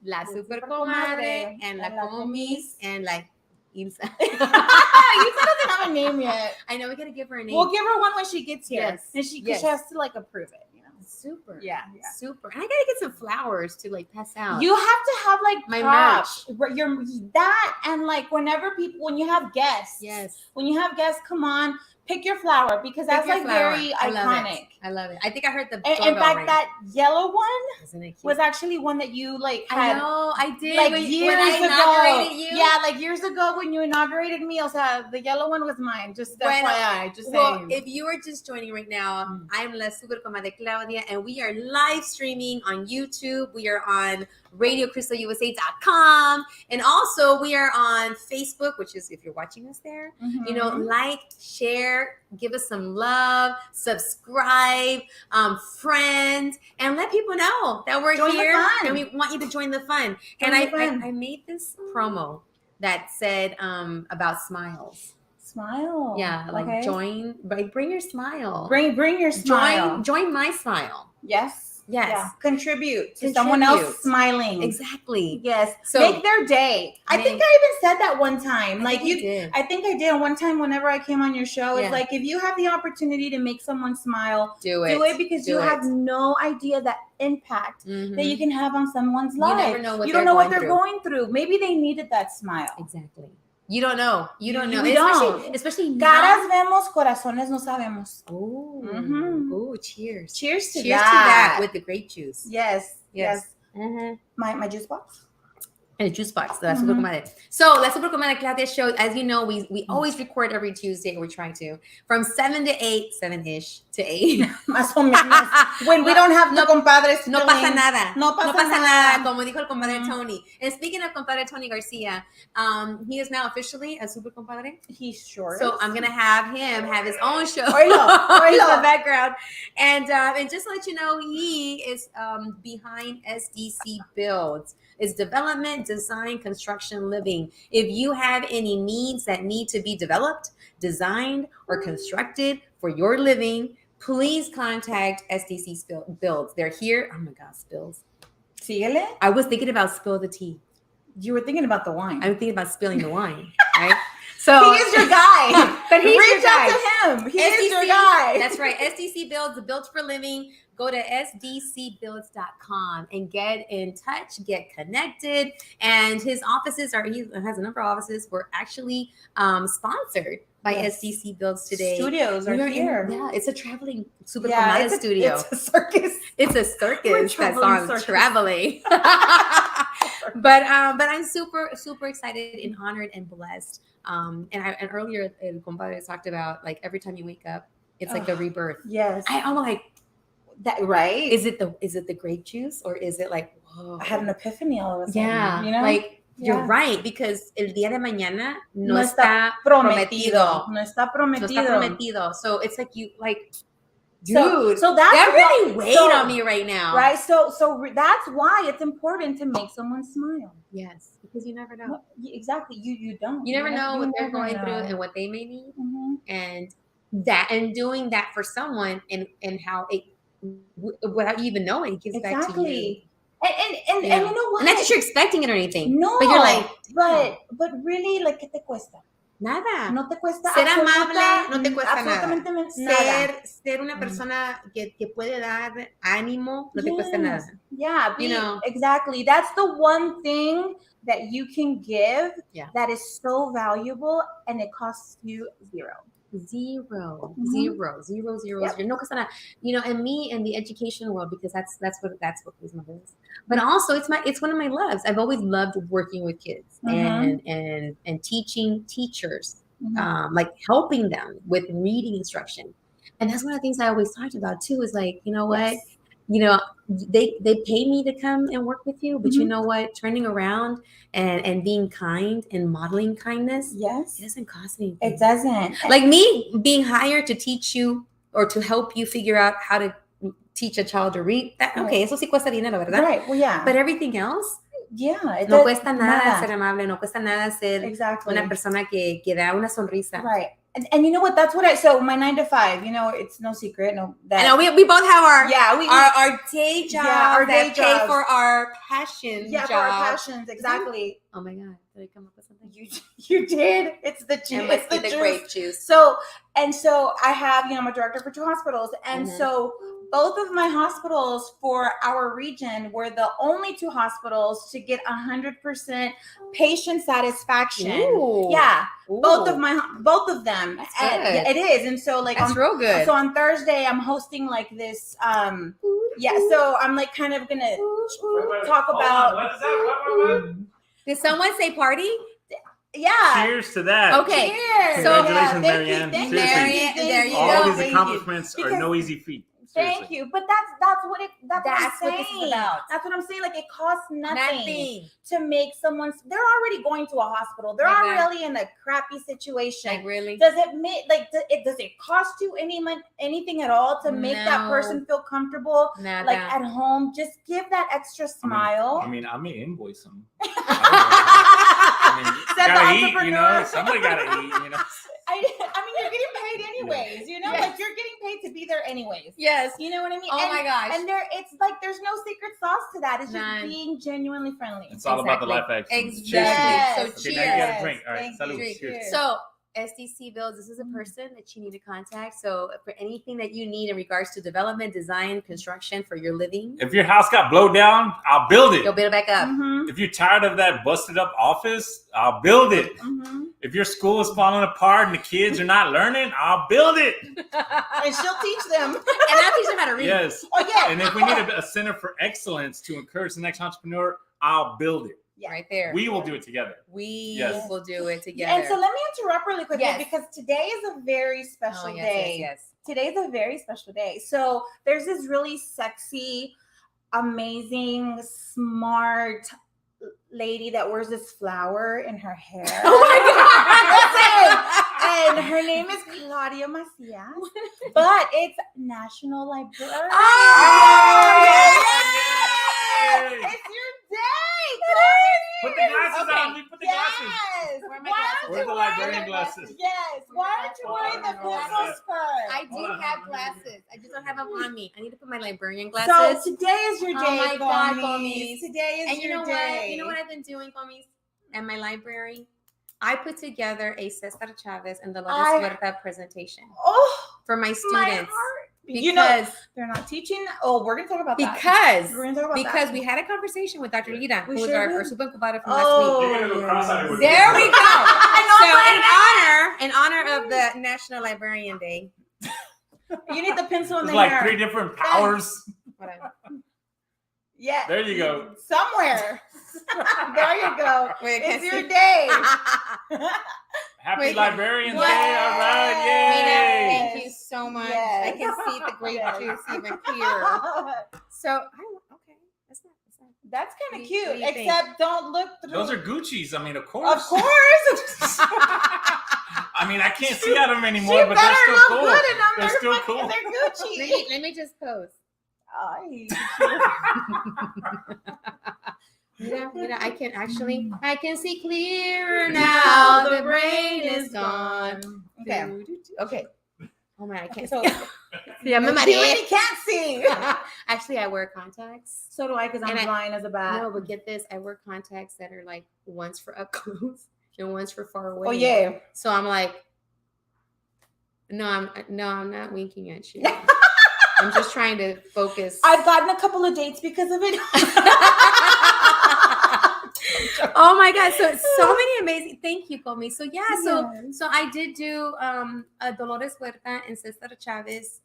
La Super Comadre, and La Como Miss, and like Ilsa. Ilsa doesn't have a name yet. I know, we gotta give her a name. We'll give her one when she gets here. Yes. And she has to like approve it. Super. Yeah. Super. And I gotta get some flowers to like pass out. You have to have like my props. Your that and like when you have guests. Yes. When you have guests, come on, pick your flower because that's like very iconic. I love it. I think I heard the in fact ring. that yellow one Isn't it cute? was actually one that you like had. I know, I did. Like years when I inaugurated you. Yeah, like years ago when you inaugurated me, o sea, the yellow one was mine. Just FYI, just saying. If you are just joining right now, I'm La Super Comadre Claudia, and we are live streaming on YouTube. We are on RadioCrystalUSA.com, and also we are on Facebook, which is if you're watching us there, like, share, give us some love, subscribe, friends, and let people know that we're here and we want you to join the fun. I made this promo that said about smiles. Smile. Yeah, like join, bring your smile. Bring your smile. Join my smile. Yes. Yeah. Contribute to someone else smiling. Exactly. Yes. So make their day. I think I even said that one time. I think I did one time whenever I came on your show. It's like if you have the opportunity to make someone smile, do it because you have no idea that impact that you can have on someone's life. You never know what you don't know what they're going through. Maybe they needed that smile. Exactly. You don't know. You don't know. Especially caras vemos, corazones no sabemos. Oh, cheers. Cheers to Cheers to that with the grape juice. Yes. Mm-hmm. My juice box. And a juice box, the La Super Comadre. So, La Super Comadre Claudia show, as you know, we always record every Tuesday, or we try to, from 7 to 8, 7-ish to 8. Más o menos. When we don't have the compadres. No pasa nada. No pasa nada. Como dijo el compadre Tony. And speaking of compadre Tony Garcia, he is now officially a Super Compadre. He sure So is. I'm going to have him have his own show in the background. And just to let you know, he is behind SDC Builds. It's development, design, construction, living. If you have any needs that need to be developed, designed, or constructed for your living, please contact SDC Builds. They're here. Oh my God, spills. Síguele. I was thinking about spill the tea. You were thinking about the wine. I was thinking about spilling the wine, right? So he is your guy. But he's Reach your guy. out to him. He is your guy. That's right. SDC Builds, the Built for Living. Go to sdcbuilds.com and get in touch, get connected. And his offices he has a number of offices. We're actually sponsored by SDC Builds today. Studios are here. It's a traveling Super Comadre studio. It's a circus. It's a circus that's on traveling. But I'm super, super excited and honored and blessed. And earlier, El Compadre talked about like every time you wake up, it's like the rebirth. Yes. I'm like, that right? Is it the grape juice, or is it like, whoa? I had an epiphany all of a sudden. Yeah, you know, like you're right, because el día de mañana no está prometido. No está prometido. So it's like you like, dude. So that's that really weighed on me right now, right? So that's why it's important to make someone smile. Yes, because you never know. No, exactly. You don't. You never know what they're going through and what they may need, and doing that for someone and how it. Without you even knowing, it gives back to you. And you know what? And not that you're expecting it or anything. No. But you're like, but really, like, ¿qué te cuesta? Nada. No te cuesta. Ser amable no te cuesta nada. Ser una persona que puede dar ánimo no te cuesta nada. Yeah, exactly. That's the one thing that you can give that is so valuable, and it costs you zero. Zero. No cuesta nada. And me in the education world, because that's what pays my bills. But also it's one of my loves. I've always loved working with kids and teaching teachers, like helping them with reading instruction. And that's one of the things I always talked about too, is like, you know what? They pay me to come and work with you, but you know what? Turning around and being kind and modeling kindness, it doesn't cost anything. It doesn't. Like me being hired to teach you or to help you figure out how to teach a child to read. Eso sí cuesta dinero, ¿verdad? Right. Well, yeah. But everything else, no cuesta nada ser amable, no cuesta nada ser una persona que da una sonrisa. Right. And you know what? That's what so my 9 to 5, it's no secret. No, that. I know we both have our day jobs. Yeah, our day that jobs. Pay for our passions. Yeah, for our passions, exactly. Oh my God. Did I come up with something? You did. It's the juice. It's the grape juice. So I have, I'm a director for 2 hospitals. And so both of my hospitals for our region were the only 2 hospitals to get 100% patient satisfaction. Ooh. Yeah. Ooh. Both of them. That's good. It is. And so that's real good. So on Thursday I'm hosting like this so I'm like kind of gonna talk about what is that? Did someone say party? Yeah. Cheers to that. Okay. Cheers. Congratulations, Marianne. Marianne. There you go. All these accomplishments are no easy feat. Seriously. Thank you. But that's what I'm saying. What this is about. That's what I'm saying. Like, it costs nothing to make someone's. They're already going to a hospital. They're already in a crappy situation. Like, really? Does it cost you anything at all to make that person feel comfortable? Like at home, just give that extra smile. I mean, I may invoice them. Gotta eat, somebody gotta eat, I mean, you're getting paid anyways, yes. Like you're getting paid to be there anyways. Yes. You know what I mean? Oh my gosh. And it's like, there's no secret sauce to that. It's just being genuinely friendly. It's all about the life excellence. Exactly. Yes. So cheers. Okay, now you gotta drink. All right, salud. Cheers. So SDC Builds, this is a person that you need to contact. So for anything that you need in regards to development, design, construction for your living. If your house got blown down, I'll build it. You'll build it back up. Mm-hmm. If you're tired of that busted up office, I'll build it. Mm-hmm. If your school is falling apart and the kids are not learning, I'll build it. And she'll teach them. And I'll teach them how to read. Yes. Oh, yeah. And if we need a center for excellence to encourage the next entrepreneur, I'll build it. Yeah. Right there. We will do it together. We will do it together. And so let me interrupt really quickly because today is a very special day. Yes. Today's a very special day. So there's this really sexy, amazing, smart lady that wears this flower in her hair. Oh my God. And her name is Claudia Macias. But it's National Librarian. Yay! It's your day. Put the glasses on. Put the glasses. Where are my glasses? Where's the librarian glasses? Yes. Why aren't you wearing the pencil skirt? I do have glasses. I just don't have them on me. I need to put my librarian glasses. So today is your day. Oh my God, Gomis. Today is your day. You know what I've been doing, Gomis? At my library? I put together a Cesar Chavez and Dolores Huerta presentation for my students. My heart. Because they're not teaching. Oh, we're going to talk about that. Because we had a conversation with Dr. Lita, who was our super incubada from last week. There we go. So in honor of the National Librarian Day. You need the pencil in the hair. hair. Like 3 different powers. Yeah. There you go. Somewhere. There you go. It's your day. Happy Librarian Day. All right. Yay. Thank you so much. Yes. I can see the grape juice even clearer. So, okay. That's kind of cute. Except don't look through. Those are Gucci's. I mean, of course. Of course. I mean, I can't see out of them anymore, but they're still cool. They're still cool. They're Gucci. Let me just pose. I can see clearer now. The rain is gone. Okay. Oh my, I can't see. Yeah, you can't see. Actually, I wear contacts. So do I, because I'm blind as a bat. No, but get this. I wear contacts that are like one's for up close and one's for far away. Oh, yeah. So I'm like, no, I'm not winking at you. I'm just trying to focus. I've gotten a couple of dates because of it. Oh my God. So many amazing. Thank you, Comi. So so I did do Dolores Huerta and Cesar Chavez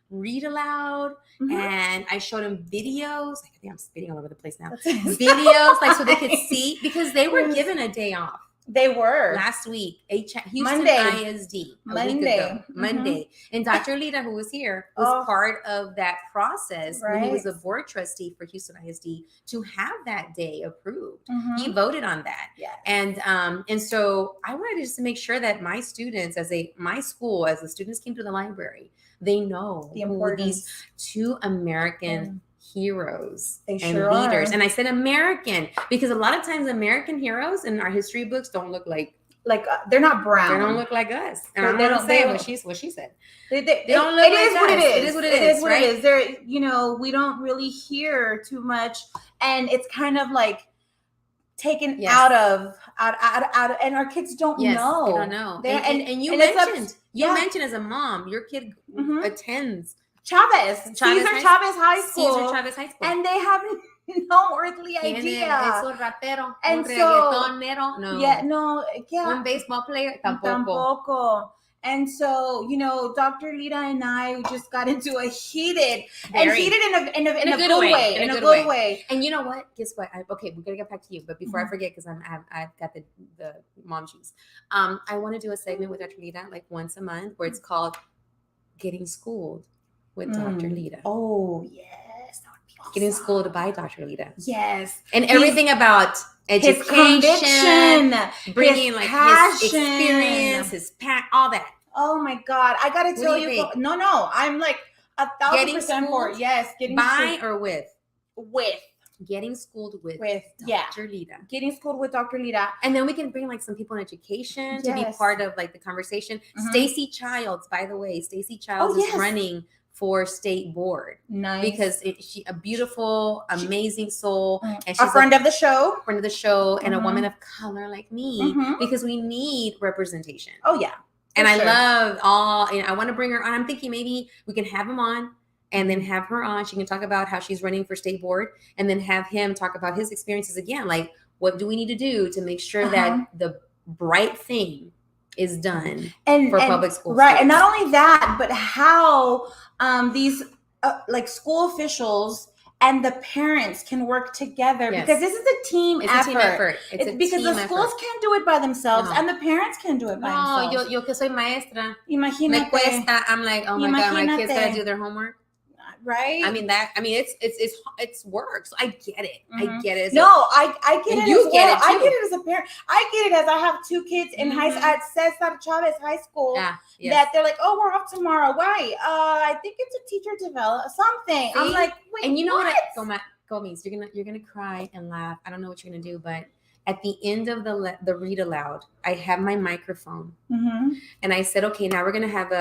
read aloud, and I showed them videos. I think I'm spitting all over the place now. Videos, like so they could see, because they were given a day off. They were last week. Houston Monday. ISD. Monday. And Dr. Lita, who was here, was part of that process when he was the board trustee for Houston ISD to have that day approved. He voted on that. Yeah. And so I wanted just to make sure that my students, as the students came to the library, they know who these 2 American heroes and leaders. And I said American because a lot of times American heroes in our history books don't look like they're not brown. They don't look like us. And I'm They not don't- saying they what don't- she said. They don't look it like is what it us. is. It is what it It is, is what right? it is. There, we don't really hear too much, and it's kind of like taken out of, and our kids don't know. They don't know. And you and mentioned as a mom, your kid attends Cesar Chavez High School, and they have no earthly idea. Es un rapero, And un so- reggaetonero, un baseball player, tampoco. And so, Dr. Lita and I just got into a heated in a good way. In a good way. And you know what? Guess what? Okay, we're gonna get back to you, but before I forget, because I've got the mom shoes. I want to do a segment with Dr. Lita like once a month where it's called "Getting Schooled" with Dr. Lita. Oh yes, that would be awesome. Getting schooled by Dr. Lita. Yes, and everything about education, his conviction, bringing his like passion. his experience, his all that. Oh my God, I gotta tell you, think? no, I'm like 1,000% for it. Yes, getting by or with getting schooled with Dr. Lita. Getting schooled with Dr. Lita. And then we can bring like some people in education to be part of like the conversation. Stacy Childs, by the way, Stacy Childs is running for state board. Nice. Because she a beautiful, amazing soul. And she's a friend of the show. And a woman of color like me. Because we need representation. Oh yeah. And I love I want to bring her on. I'm thinking maybe we can have him on and then have her on. She can talk about how she's running for state board and then have him talk about his experiences again. Like, what do we need to do to make sure that the right thing is done for public schools? Right. And not only that, but how these like school officials and the parents can work together because this is a team effort. Because the schools can't do it by themselves and the parents can do it by themselves. Yo que soy maestra, Imagínate. me cuesta. I'm like, oh my God, my kids gotta do their homework. Right. It's work. So I get it. I get it. I get it. You get it too. I get it as a parent. I get it as I have two kids in high school at Cesar Chavez High School that they're like, oh, we're off tomorrow. Why? I think it's a teacher develop something. I'm like, wait, and you know what? Gomes, you're gonna cry and laugh. I don't know what you're gonna do, but at the end of the read aloud, I have my microphone, and I said, okay, now we're gonna have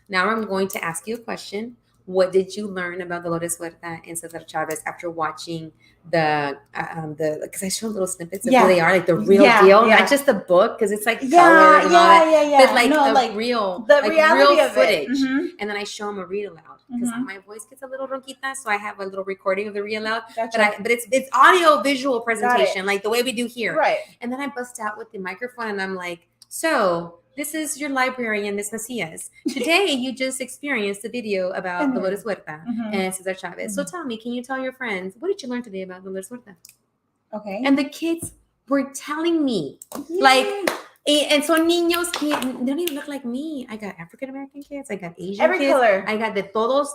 now I'm going to ask you a question. What did you learn about Dolores Huerta and Cesar Chavez after watching the because I show little snippets of who they are, like the real deal, not just the book, because it's like color and all that, but like real, the reality of footage. And then I show them a read aloud because my voice gets a little ronquita, so I have a little recording of the read aloud. Gotcha. But it's audio visual presentation, like the way we do here. Right. And then I bust out with the microphone and I'm like, so this is your librarian, Miss Macias. Today, you just experienced a video about Dolores Huerta and Cesar Chavez. So tell me, can you tell your friends, what did you learn today about Dolores Huerta? Okay. And the kids were telling me, like, and so niños que they don't even look like me. I got African-American kids. I got Asian kids. Color. I got de todo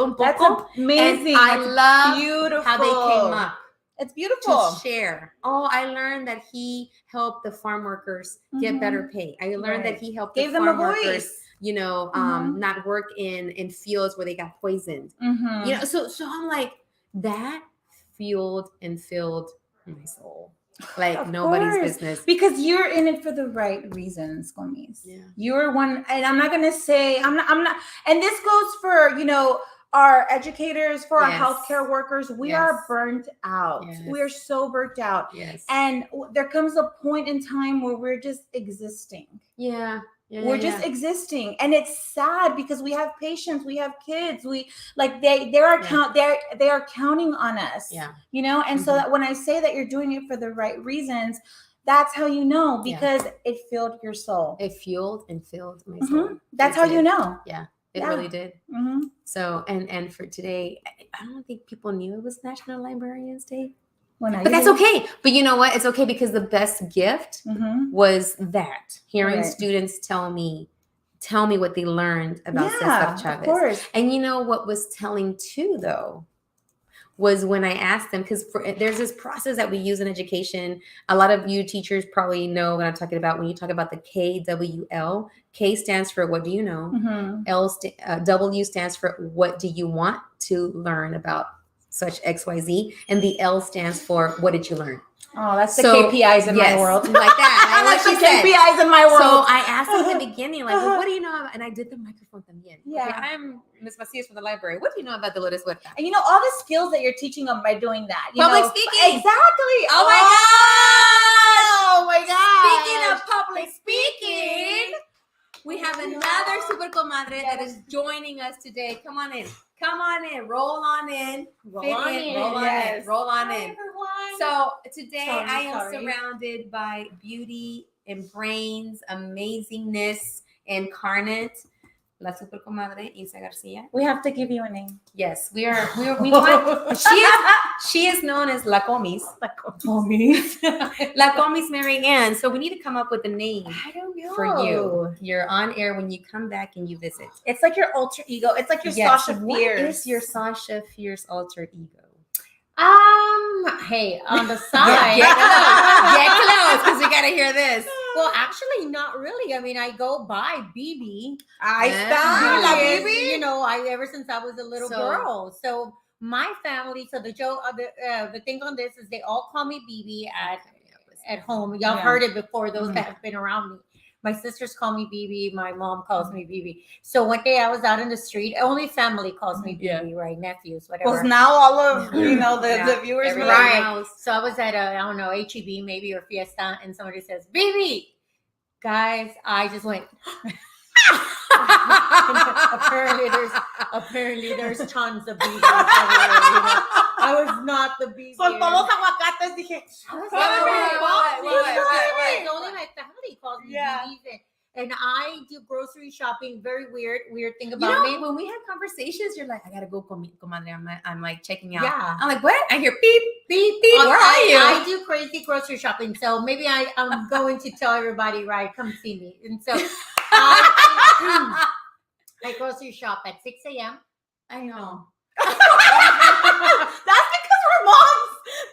un poco. That's amazing. And I love beautiful. how they came up. It's beautiful. To share. Oh, I learned that he helped the farm workers get better pay. I learned that he helped the farm workers, not work in fields where they got poisoned. So I'm like, that fueled and filled my soul. Like nobody's business. Because you're in it for the right reasons, Gomes. Yeah. You're one, and I'm not gonna say I'm not, and this goes for, our educators, for our healthcare workers. We are burnt out. We are so burnt out. Yes. And there comes a point in time where we're just existing. We're just existing, and it's sad because we have patients, we have kids, we like they are counting on us. And so that when I say that you're doing it for the right reasons, that's how you know, because it filled your soul. It fueled and filled my soul. That's how you know. It really did. So, and for today, I don't think people knew it was National Librarians Day. But that's okay. But you know what? It's okay because the best gift was that hearing students tell me what they learned about Cesar Chavez. Of course. And you know what was telling too, though, was when I asked them, because there's this process that we use in education. A lot of you teachers probably know what I'm talking about when you talk about the KWL. K stands for what do you know? W stands for what do you want to learn about such XYZ, and the L stands for what did you learn? Oh, that's the KPIs in my world. Like that. That's the KPIs in my world. So I asked him in the beginning, like, well, what do you know about? And I did the microphone también. Yeah. Okay, I'm Miss Macias from the library. What do you know about Dolores Huerta? And you know all the skills that you're teaching them by doing that. Public speaking. Exactly. Oh my God. Oh my God. Speaking of public speaking, we have another super comadre that is joining us today. Come on in. Come on in. Roll on in. Roll on in. Roll on Yes. in. Roll on Hi, in. everyone. So today I am Sorry. surrounded by beauty and brains, amazingness incarnate. La super comadre Isa Garcia. We have to give you a name. Yes, we want. She is known as La Comis. La Comis. La Comis Mary Ann. So we need to come up with a name I don't know. for you. You're on air when you come back and you visit. It's like your alter ego. It's like your Yes. Sasha What Fierce. is your Sasha Fierce alter ego? Hey, on the side. Get close, because we gotta hear this. Well, actually, not really. I mean, I go by BB. Ahí Yeah. está, la Because, baby. you know, ever since I was a little So- girl. So my family. So the joke, the thing on this is they all call me BB at home. Y'all Yeah. heard it before. Those Mhm. that have been around me. My sisters call me BB. My mom calls me BB. So one day I was out in the street. Only family calls me BB, right? Nephews, whatever. Pues now all of the Yeah. viewers Everybody know. Right. knows. So I was at I don't know, HEB maybe or Fiesta, and somebody says, "BB." Guys, I just went. apparently there's tons of BBs everywhere, you know. I was not the BB. Soltó los aguacates, dije. It's only my family calls me Yeah. BBs, and I do grocery shopping. Very weird thing You about know, me. when we have conversations, you're like, I gotta go, comadre. I'm like checking out. Yeah. I'm like, what? I hear beep, beep, beep. Where are you? I do crazy grocery shopping, so maybe I'm going to tell everybody, right? Come see me. And so I grocery shop at 6 a.m. I know. That's because we're moms.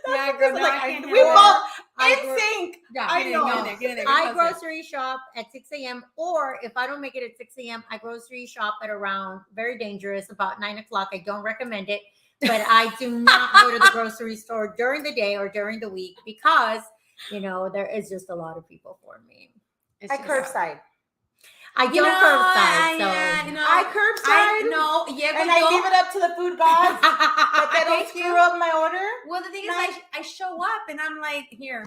Yeah, Because, girl, like, no, I can't we handle both I in gro- sync. Yeah, I know. Get in there. I grocery shop at 6 a.m. Or if I don't make it at 6 a.m., I grocery shop at around, very dangerous, about 9 o'clock. I don't recommend it. But I do not go to the grocery store during the day or during the week because, you know, there is just a lot of people for me. It's I just- curbside. I don't curbside, so. I curbside. No, yeah, And I leave it up to the food gods that they don't Thank screw you. up my order. Well, the thing is, Nice. I show up and I'm like, here.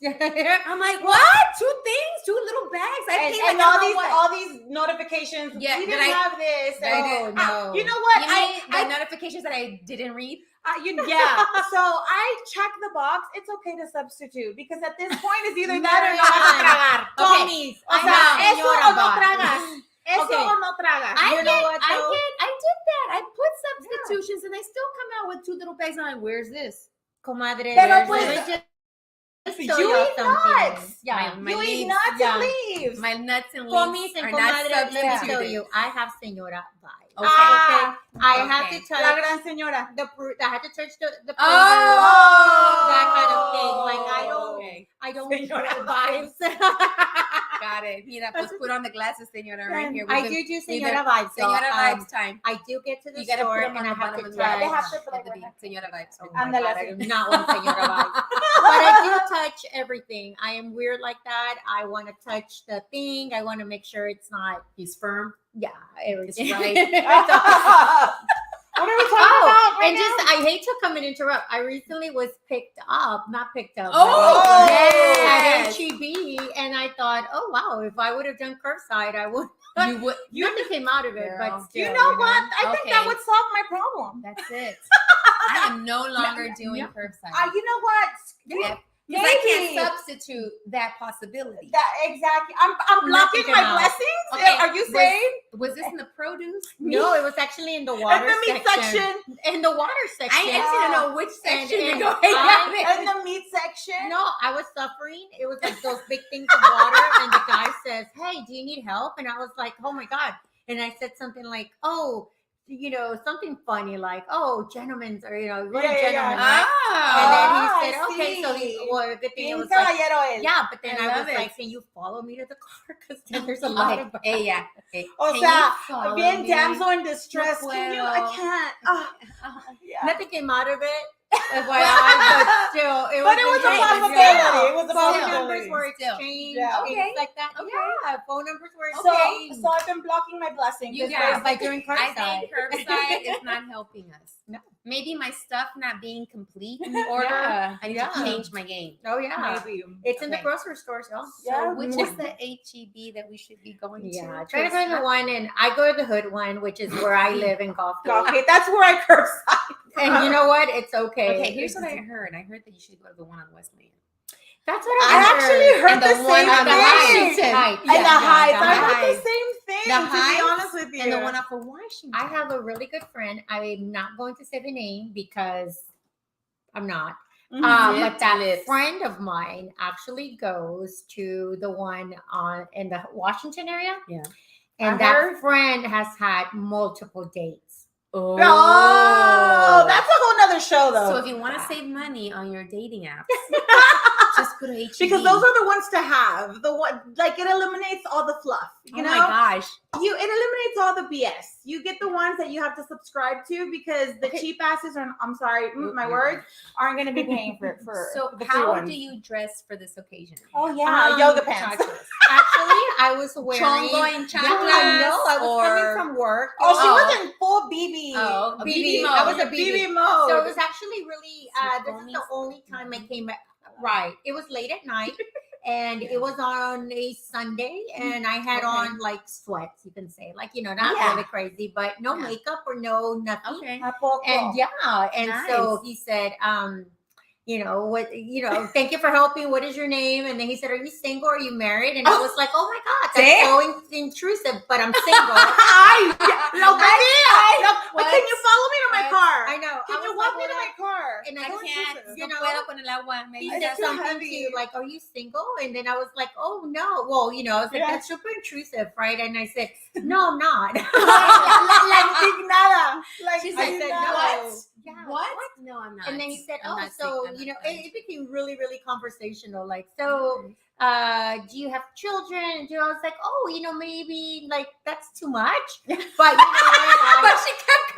Yeah. I'm like, what? 2 things? 2 little bags? I And, pay like and I all don't know these what. all these notifications. Yeah, we that didn't I- have this. that I and- didn't know. You know what? You mean the notifications that I didn't read? Yeah. So I check the box. It's okay to substitute because at this point it's either that or no vas a tragar. Okay. Tommy's. O sea, eso o no tragas. Eso Okay. o no tragas. I You know what, though? did that. I put substitutions and they still come out with 2 little bags. I'm like, where's this? Comadre, Pero let pues, me just you show y'all eat something. nuts. Yeah. My You eat leaves, nuts yeah. and leaves. My nuts and Tommy's leaves and are not comadre, let me tell substituted. you, I have señora vibes. Okay. Ah, I have Okay. to touch La gran señora. I have to touch the Oh! that kind of thing. Like Okay. I don't Señora feel vibes. Got it. Mira, pues put on the glasses, señora, right here. I do señora vibes. So, Señora vibes time. I do get to the You gotta store put them and on I the have bottom to of the try. They have bag. to put At the like beginning. Señora vibes. Oh my Ándale, God, I así. do not want señora vibes. But I do touch everything. I am weird like that. I want to touch the thing. I want to make sure it's not. He's firm. Yeah, It's it's right. What are we talking about right and just I hate to come and interrupt. I recently was not picked up. Oh, at yes. HEB, and I thought, oh wow, if I would have done curbside, I would. You would. Nothing came out of it, Girl. but still, You know what? I think that Okay. would solve my problem. That's it. I am no longer doing yeah. curbside. You know what? Yeah. Because I Maybe. can't substitute that possibility. That exactly. I'm blocking Nothing my came out. blessings. Okay, Are you was- saying Was this in the produce? No, it was actually in the in water the meat section? In the water section. I actually don't know which section And- to go. and In the meat section? No, I was suffering. It was like those big things of water, and the guy says, "Hey, do you need help?" And I was like, "Oh my god!" And I said something like, "Oh, you know, something funny like, oh, gentlemen's, or you know, what a Yeah, yeah, gentleman." yeah. Right? Oh. And then he Ah, said, I "Okay, so see. well, the good thing it Bien was like." caballero él. Yeah, but then I I love was it. like, "Can you follow me to the car? Because then there's a lot of." Ella. O Can sea, you follow bien me? damsel in distress. No Can you? puedo. I can't. Yeah. Nothing came out of it. FYI, but still, it But it was a possibility. It was a phone possibility. numbers were Still. exchanged, Yeah. things like that. Okay. Yeah, phone numbers were So exchanged. I've been blocking my blessings. You This guys, was- by doing I curbside. think curbside is not helping us. No. Maybe my stuff not being complete in the order. Yeah. I need Yeah. to change my game. Oh yeah, maybe. it's in the Okay. grocery stores, y'all. Yeah. Which is the HEB that we should be going Yeah, to? try to find the one, and I go to the hood one, which is where I live in Gulfgate. Okay, that's where I curbside. And you know what? It's okay. Okay, here's what I heard. I heard that you should go to the one on Wesleyan. That's what I I actually heard And the the one same on the thing. Washington. Heights. And the Heights. I heard Heights. the same thing, The to be Heights honest with you. And the one up for Washington. I have a really good friend. I'm not going to say the name because I'm not. Mhm. But that Lips. friend of mine actually goes to the one in the Washington area. Yeah. And I that heard- friend has had multiple dates. Oh, that's a whole nother show, though. So if you want to save money on your dating apps, just go to HEB. because those are the ones to have. The one, like, it eliminates all the fluff. You oh know, my gosh. it eliminates all the BS. You get the ones that you have to subscribe to because the Okay. cheap asses are. I'm sorry, my Mhm. words aren't going to be paying for So the free how ones. do you dress for this occasion? Oh yeah, yoga pants. Actually, I was wearing. Chongo and Yeah, chanclas, no, I was coming or- from work. Oh, she Oh. was in full BB. Oh, a BB BB mode. I was a BB BB. mode. So it was actually really. This is the Suponis? only time I came. Right, it was late at night, and it was on a Sunday, and I had Okay. on like sweats. You can say, like, you know, not Yeah. really crazy, but no Yeah. makeup or no nothing. Okay. And yeah, and so he said, you know what, thank you for helping. What is your name? And then he said, are you single? Or are you married? And I was like, oh my God, that's Damn. so intrusive, but I'm single. But can you follow me to my car? I know. Can I you was walk like, me to well, my car? and I I can't. you No know, puedo con el agua. he Maybe. said It's too something heavy. to like, are you single? And then I was like, oh no. Well, I was like, Yeah. that's super intrusive, right? And I said, no, I'm not. Like nada. Like She's I like, said, nada. no. Yeah. What? No, I'm not. And then he said, I'm oh, not so, sick. I'm not it became really, really conversational. Like, so, do you have children? And I was like, oh, maybe like that's too much. But But she kept.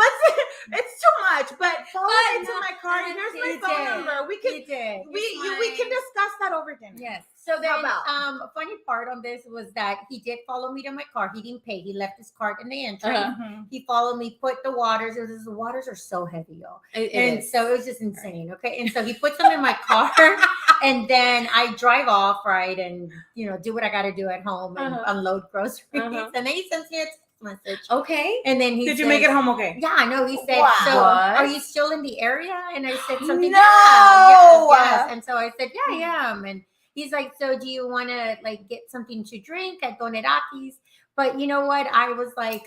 But it's too much. But follow But me to no, my car. I Here's did. my phone number. We can. he did. We can discuss that over dinner. Yes. So then, How about? a funny part on this was that he did follow me to my car. He didn't pay. He left his card in the entry. Uh-huh. He followed me, put the waters. The waters are so heavy, y'all. It And is. so it was just insane. Okay. And so he puts them in my car, and then I drive off, right? And, do what I got to do at home and unload groceries. Uh-huh. And then he sends me a text message. Okay. And then he Did you says, make it home okay? Yeah, I know. He said, Wow. so What? are you still in the area? And I said something. No. Yeah, yes. And so I said, yeah, I am. And he's like, so do you want to like get something to drink at Doneraki's? But you know what? I was like,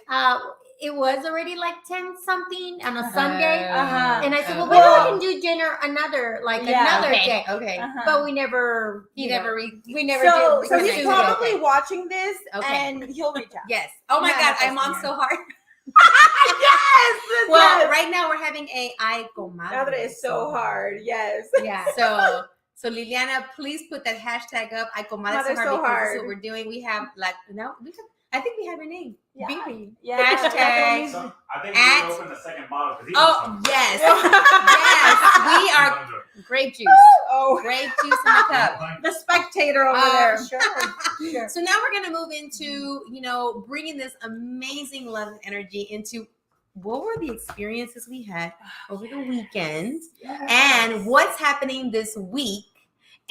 it was already like 10 something on a Sunday. And I said, well, maybe we can do dinner another day. Okay. But we never, He you never. know, Re- we never So, did. so we he's didn't do that. probably watching this, Okay. and he'll reach out. Yes. Oh my Yeah, God, that's I'm on weird. so hard. Yes. Well, yes. right now we're having a ay comadre. Madre is so hard. Yes. Yeah. So Liliana, please put that hashtag up. Ay comadre Madre so hard so because hard. this is what we're doing. We have I think we have your name. Yeah. Bibi. Yeah. Hashtag. So, I think At- we should open the second bottle because he Oh yes, yes. We are grape juice. Oh, Grape juice in the cup. the spectator over there. Sure. So now we're gonna move into bringing this amazing love and energy into what were the experiences we had over the weekend and what's happening this week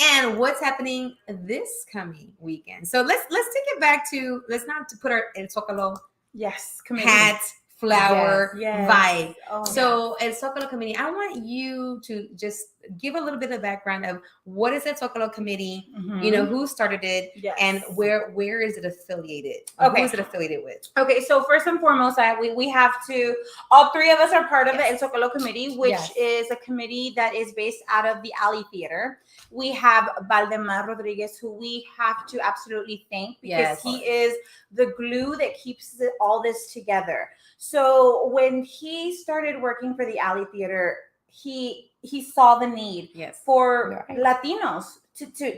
and what's happening this coming weekend. So let's take it back to let's not to put our El Zócalo Yes. hat flower Yes. vibe. Oh, So El Zócalo Committee, I want you to just give a little bit of background of what is El Zócalo Committee, who started it, Yes. and where is it affiliated? Okay. Who is it affiliated with? Okay, so first and foremost, we have to, all three of us are part of Yes. the El Zócalo Committee, which Yes. is a committee that is based out of the Alley Theater. We have Valdemar Rodriguez, who we have to absolutely thank because Yes. he is the glue that keeps all this together. So when he started working for the Alley Theater, he saw the need Yes. for Right. Latinos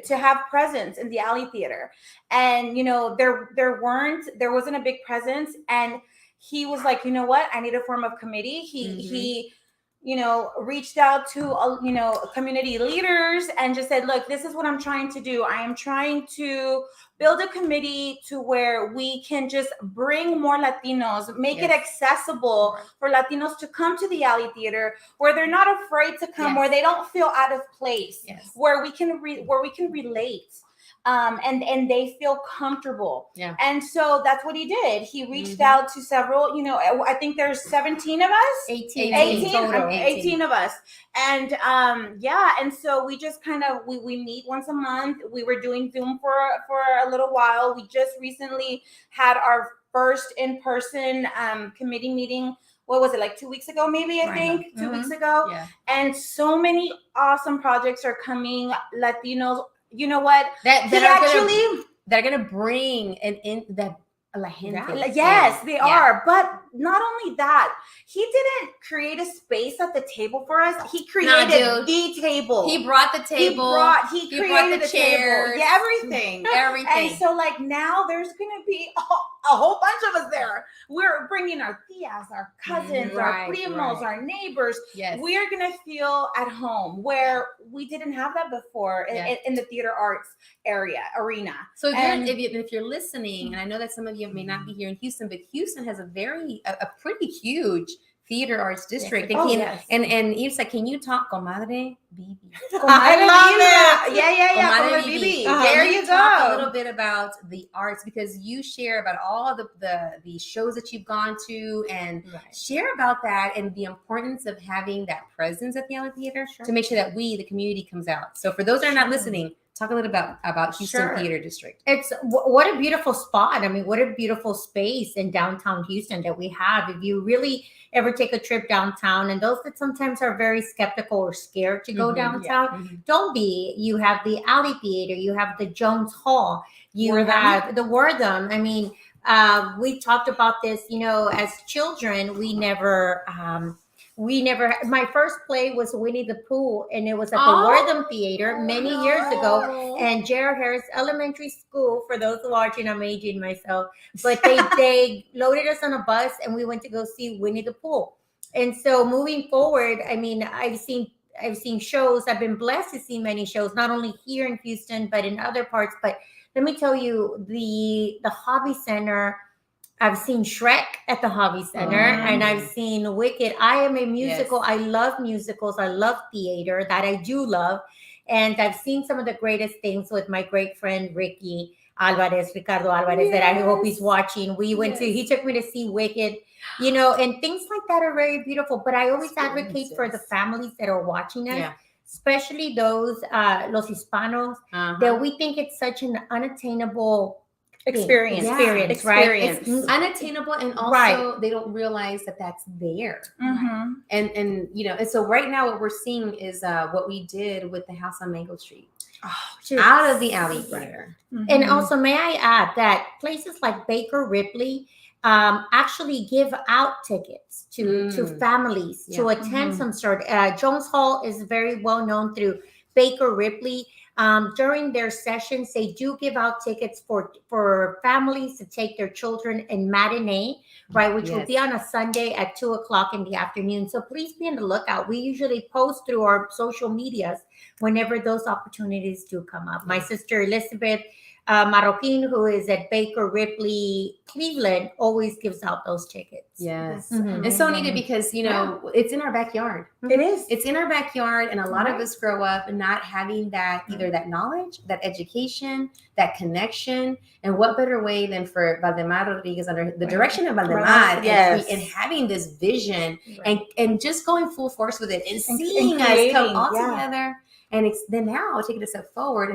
to have presence in the Alley Theater. And there wasn't a big presence, and he was like, you know what, I need a form of committee. He reached out to, community leaders and just said, look, this is what I'm trying to do. I am trying to build a committee to where we can just bring more Latinos, make it accessible for Latinos to come to the Alley Theater, where they're not afraid to come, where they don't feel out of place, where we can relate. And they feel comfortable. Yeah. And so that's what he did. He reached out to several, I think there's 17 of us. 18 of us. And and so we just kind of we meet once a month. We were doing Zoom for a little while. We just recently had our first in-person committee meeting. What was it, like 2 weeks ago, maybe, I think, 2 weeks ago. Yeah. And so many awesome projects are coming, Latinos. You know what? They're gonna bring La gente. Yes, they are. But not only that, he didn't create a space at the table for us. He created the table. He brought the table. He created the chairs. Yeah, everything. Everything. And so now there's gonna be a whole bunch of us there. We're bringing our tias, our cousins, our primos, our neighbors. Yes. We are gonna feel at home, where we didn't have that before in the theater arts arena. So if you're listening, and I know that some of you may not be here in Houston, but Houston has a pretty huge theater arts district. Yes. And Eve said, can you talk, Comadre Bibi? I love it. Yeah. Comadre Bibi. There you go. Talk a little bit about the arts, because you share about all the shows that you've gone to, and share about that and the importance of having that presence at the Alley Theater to make sure that the community comes out. So for those that are not listening, talk a little about Houston Theater District. It's what a beautiful spot. I mean, what a beautiful space in downtown Houston that we have. If you really ever take a trip downtown, and those that sometimes are very skeptical or scared to go downtown, don't be. You have the Alley Theater, you have the Jones Hall, you have the Wortham. I mean, we talked about this, as children, we never, my first play was Winnie the Pooh, and it was at the Wortham Theater many years ago. And Gerald Harris Elementary School, for those watching, I'm aging myself, but they loaded us on a bus and we went to go see Winnie the Pooh. And so moving forward, I mean, I've seen shows. I've been blessed to see many shows, not only here in Houston, but in other parts. But let me tell you, the Hobby Center, I've seen Shrek at the Hobby Center, and I've seen Wicked. I am a musical. I love musicals. I love theater, that I do love. And I've seen some of the greatest things with my great friend, Ricardo Alvarez, that I hope he's watching. He took me to see Wicked, and things like that are very beautiful. But I always advocate for the families that are watching us, especially those, los Hispanos, that we think it's such an unattainable experience, right? It's unattainable, and also they don't realize that that's there. And so right now what we're seeing is what we did with the house on Mango Street, out of the Alley Theater. And also, may I add that places like Baker Ripley actually give out tickets to families to attend some sort. Jones Hall is very well known through Baker Ripley. During their sessions, they do give out tickets for families to take their children in matinee, right, which will be on a Sunday at 2:00 in the afternoon. So please be on the lookout. We usually post through our social medias whenever those opportunities do come up. My sister Elizabeth Marroquin, who is at Baker Ripley, Cleveland, always gives out those tickets. Yes. It's so needed because, it's in our backyard. It is. It's in our backyard. And a lot of us grow up not having that, either that knowledge, that education, that connection. And what better way than for Valdemar Rodriguez, under the direction of Valdemar, and having this vision and just going full force with it and seeing us come all together. And then now taking a step forward.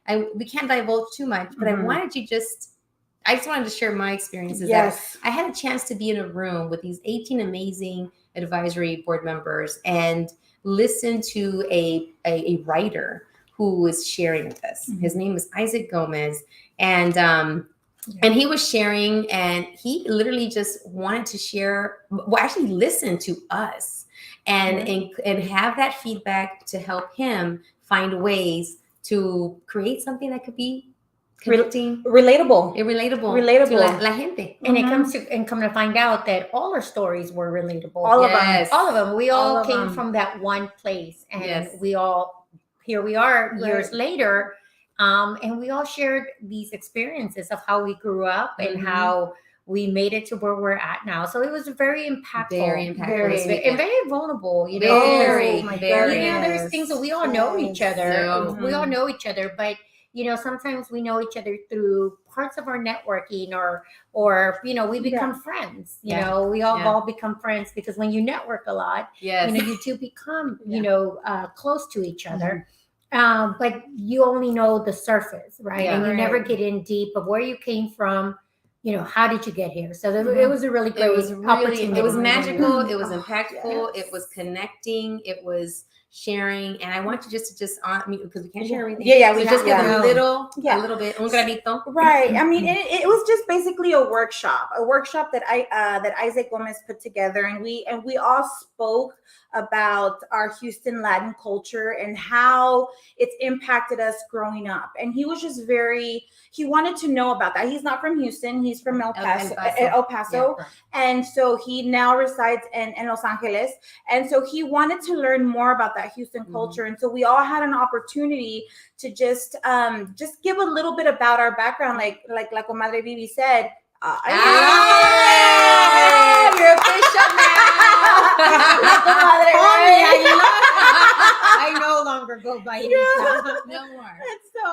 And we can't divulge too much, but I just wanted to share my experiences. That I had a chance to be in a room with these 18 amazing advisory board members and listen to a writer who was sharing with us. His name is Isaac Gomez. And he was sharing, and he literally just wanted to share, actually listen to us and have that feedback to help him find ways to create something that could be connecting, relatable. relatable to la gente. And it comes to and come to find out that all our stories were relatable. All of them. Yes. All of them. We all of came them. from that one place, and Yes. here we are years Right. later, and we all shared these experiences of how we grew up and how we made it to where we're at now. So it was very impactful, Very impactful this and weekend. very vulnerable. You know, Very, because, very. there's things that we all know each other. So- We all know each other, but sometimes we know each other through parts of our networking, or we become friends. You know, we all become friends because when you network a lot, Yes. you two become close to each other. But you only know the surface, right? Yeah. And you never Right. get in deep of where you came from. How did you get here? So it was a really great opportunity. It was magical. It was impactful. Yes. It was connecting. It was sharing. And I want you just because we can't share everything. Yeah, So we just have- give yeah. a little Yeah. bit, un granito. Right. I mean, it was just basically a workshop that Isaac Gomez put together, and we all spoke about our Houston Latin culture and how it's impacted us growing up. And he was just he wanted to know about that. He's not from Houston. He's from El Paso. Yeah. And so he now resides in Los Angeles. And so he wanted to learn more about that Houston culture. And so we all had an opportunity to just give a little bit about our background, like La Comadre Vivi said. You're official now. La Comadre, I no longer go by it. No more. And so,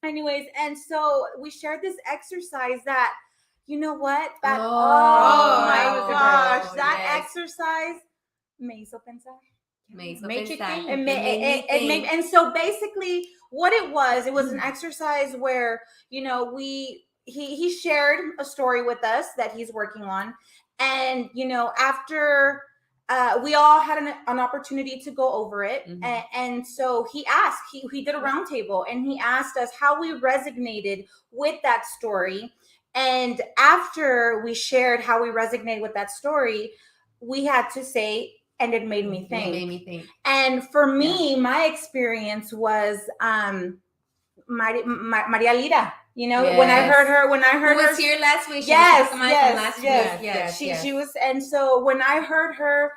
anyways, and so we shared this exercise that, you know what? That, Oh, my that was a gosh, girl, that yes. exercise me hizo pensar. Made you think. It made, and so basically what it was an exercise where, he shared a story with us that he's working on. And, after we all had an opportunity to go over it. And so he asked, he did a roundtable, and he asked us how we resonated with that story. And after we shared how we resonated with that story, we had to say, and it made me think. It made me think. And for me, my experience was Maria Lira. When I heard her, Who was here last week? She yes. She was, and so when I heard her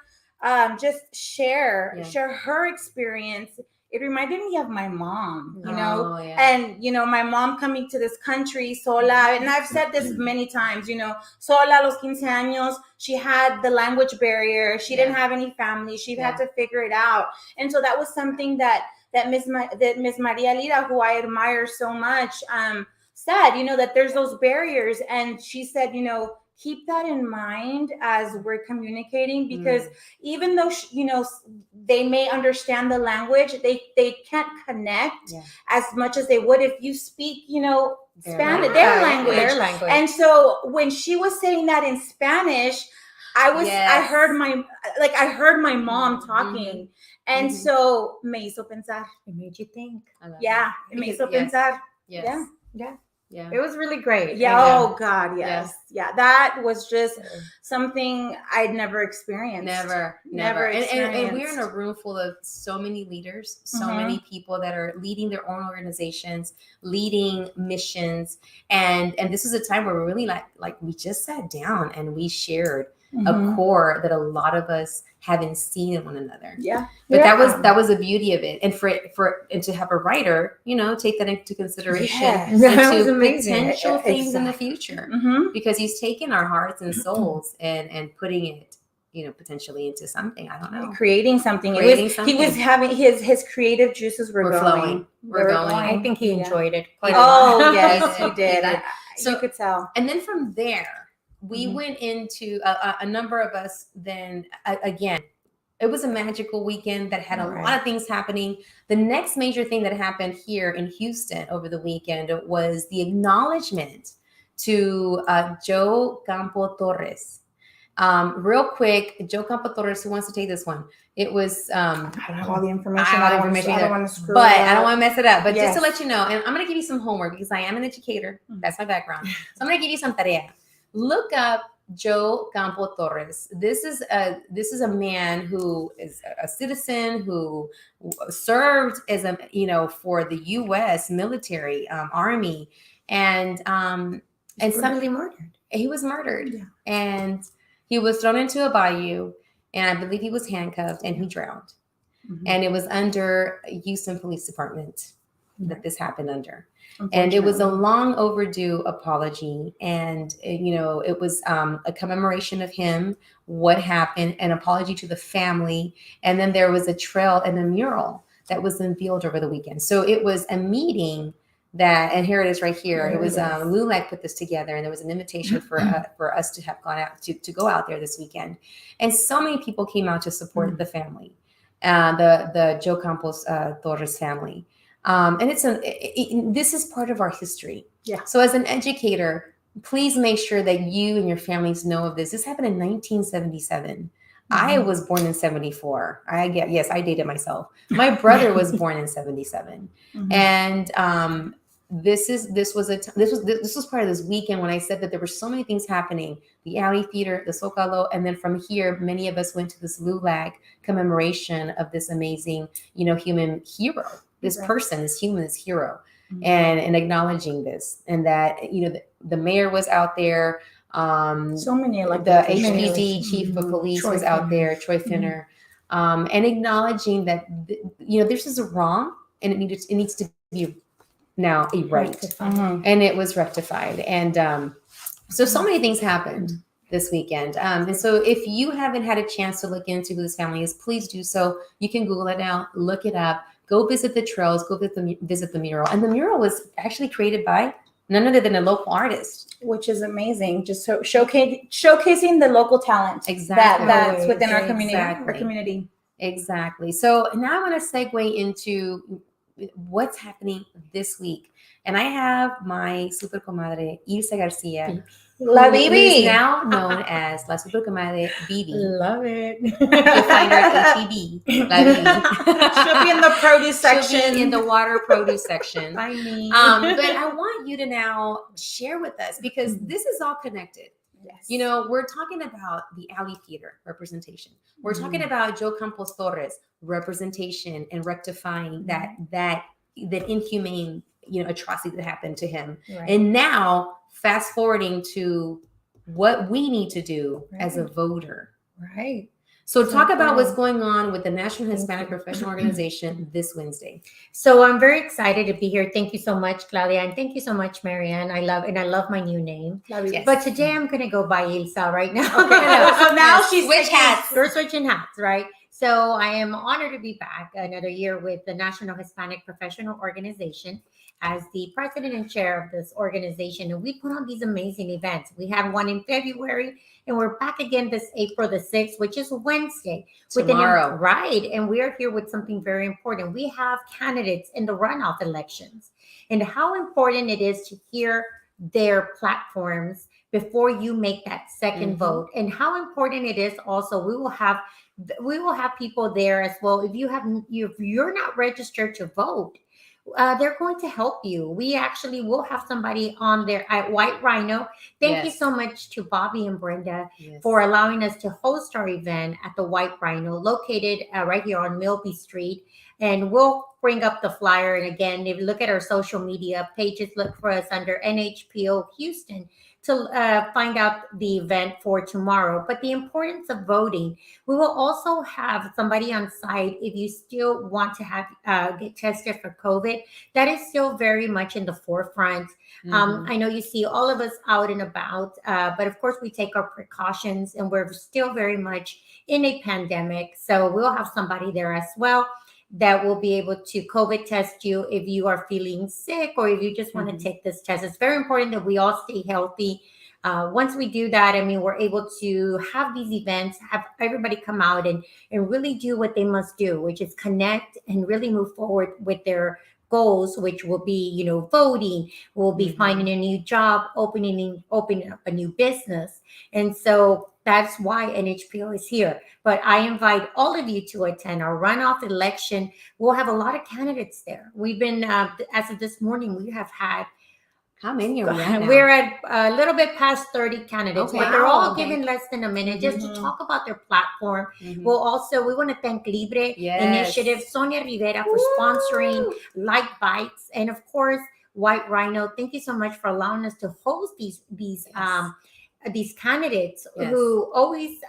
just share her experience, it reminded me of my mom, and my mom coming to this country sola, and I've said this many times, sola a los 15 años, she had the language barrier, she didn't have any family, she had to figure it out, and so that was something that Miss Maria Lira, who I admire so much, said, that there's those barriers, and she said, keep that in mind as we're communicating, because even though they may understand the language, they can't connect as much as they would if you speak Spanish, their language. And so when she was saying that in Spanish, I heard my mom talking, and so me hizo pensar. It made you think. It me hizo pensar. Yeah. It was really great. Yeah. Oh God. Yes. Yeah. That was just something I'd never experienced. Never. And we're in a room full of so many leaders, so many people that are leading their own organizations, leading missions. And this is a time where we're really like we just sat down and we shared a core that a lot of us haven't seen in one another. But that was the beauty of it. And and to have a writer, take that into consideration into potential things in the future, because he's taken our hearts and souls and putting it, potentially into something. I don't know, creating something. He was having his creative juices were flowing. We're going. I think he enjoyed it quite a lot. Oh yes, he did. So you could tell. And then from there, we went into a number of us. Then again, it was a magical weekend that had a lot of things happening. The next major thing that happened here in Houston over the weekend was the acknowledgement to Joe Campo Torres. Real quick, Joe Campo Torres, who wants to take this one? It was I don't have all the information. I don't want to screw it up. I don't want to mess it up. But just to let you know, and I'm going to give you some homework because I am an educator. That's my background. So I'm going to give you some tarea. Look up Joe Campo Torres. This is a man who is a citizen who served as a for the U.S. military army, and brutally murdered. he was murdered, Yeah. and he was thrown into a bayou, and I believe he was handcuffed and he drowned. Mhm. And it was under Houston Police Department that this happened under. And it Unfortunately. was a long overdue apology. And, it was a commemoration of him, what happened, an apology to the family. And then there was a trail and a mural that was unveiled over the weekend. So it was a meeting that, and here it is right here. There It was it is. LULAC put this together, and there was an invitation for us to have gone out to go out there this weekend. And so many people came out to support the family, the Joe Campos Torres family. And this is part of our history. Yeah. So as an educator, please make sure that you and your families know of this. This happened in 1977. I was born in 74. I dated myself. My brother was born in 77. Mhm. And this was part of this weekend when I said that there were so many things happening. The Alley Theater, the Zocalo, and then from here, many of us went to this LULAC commemoration of this amazing, human hero. This Right. person, this human, this hero, Mhm. and acknowledging this, and that the mayor was out there. So many elected The officials. HPD chief of police Troy was out Finner. there, Troy Finner, and acknowledging that this is a wrong, and it needs to be now a right, Mhm. and it was rectified. And so many things happened this weekend. And so if you haven't had a chance to look into who this family is, please do so. You can Google it now, look it up, go visit the trails, go visit the mural. And the mural was actually created by none other than a local artist. Which is amazing. Just so showcasing the local talent Exactly. that's within our community. Exactly. Our community. Exactly. So now I want to segue into what's happening this week. And I have my super comadre, Ilse Garcia, La who is Bibi. now known as La Super Comadre Bibi. Love it. You'll find her at HEB. La Bibi. She'll be in the produce section. She'll be in the water produce section. By me. But I want you to now share with us, because this is all connected. Yes. We're talking about the Alley Theater representation. We're talking about Joe Campos Torres representation and rectifying that inhumane, atrocity that happened to him. Right. And now fast forwarding to what we need to do as a voter. Right. So talk about what's going on with the National Hispanic Professional Organization this Wednesday. So I'm very excited to be here. Thank you so much, Claudia, and thank you so much, Marianne. I love my new name. Yes. But today I'm gonna go by Ilsa right now. Okay. So now she's Switch taking- hats. We're switching hats, right? So I am honored to be back another year with the National Hispanic Professional Organization as the president and chair of this organization. And we put on these amazing events. We had one in February, and we're back again this April the 6th, which is Wednesday. Tomorrow. Right. And we are here with something very important. We have candidates in the runoff elections, and how important it is to hear their platforms before you make that second vote, and how important it is also. We will have people there as well. If you're not registered to vote, they're going to help you. We actually will have somebody on there at White Rhino. Thank you so much to Bobby and Brenda for allowing us to host our event at the White Rhino, located right here on Milby Street. And we'll bring up the flyer. And again, if you look at our social media pages, look for us under NHPO Houston to find out the event for tomorrow. But the importance of voting, we will also have somebody on site if you still want to have get tested for COVID. That is still very much in the forefront. I know you see all of us out and about, but of course we take our precautions, and we're still very much in a pandemic. So we'll have somebody there as well that will be able to COVID test you if you are feeling sick, or if you just want to take this test. It's very important that we all stay healthy. Once we do that, we're able to have these events, have everybody come out and really do what they must do, which is connect and really move forward with their goals, which will be, voting, will be finding a new job, opening up a new business. And so that's why NHPO is here. But I invite all of you to attend our runoff election. We'll have a lot of candidates there. We've been, as of this morning, we have had How many are we at now? We're at a little bit past 30 candidates, Okay. but they're all Wow, okay. given less than a minute just to talk about their platform. Mhm. Well, also, we want to thank Libre Yes. Initiative, Sonia Rivera, for sponsoring Like Bites, and of course, White Rhino. Thank you so much for allowing us to host these candidates Yes. who always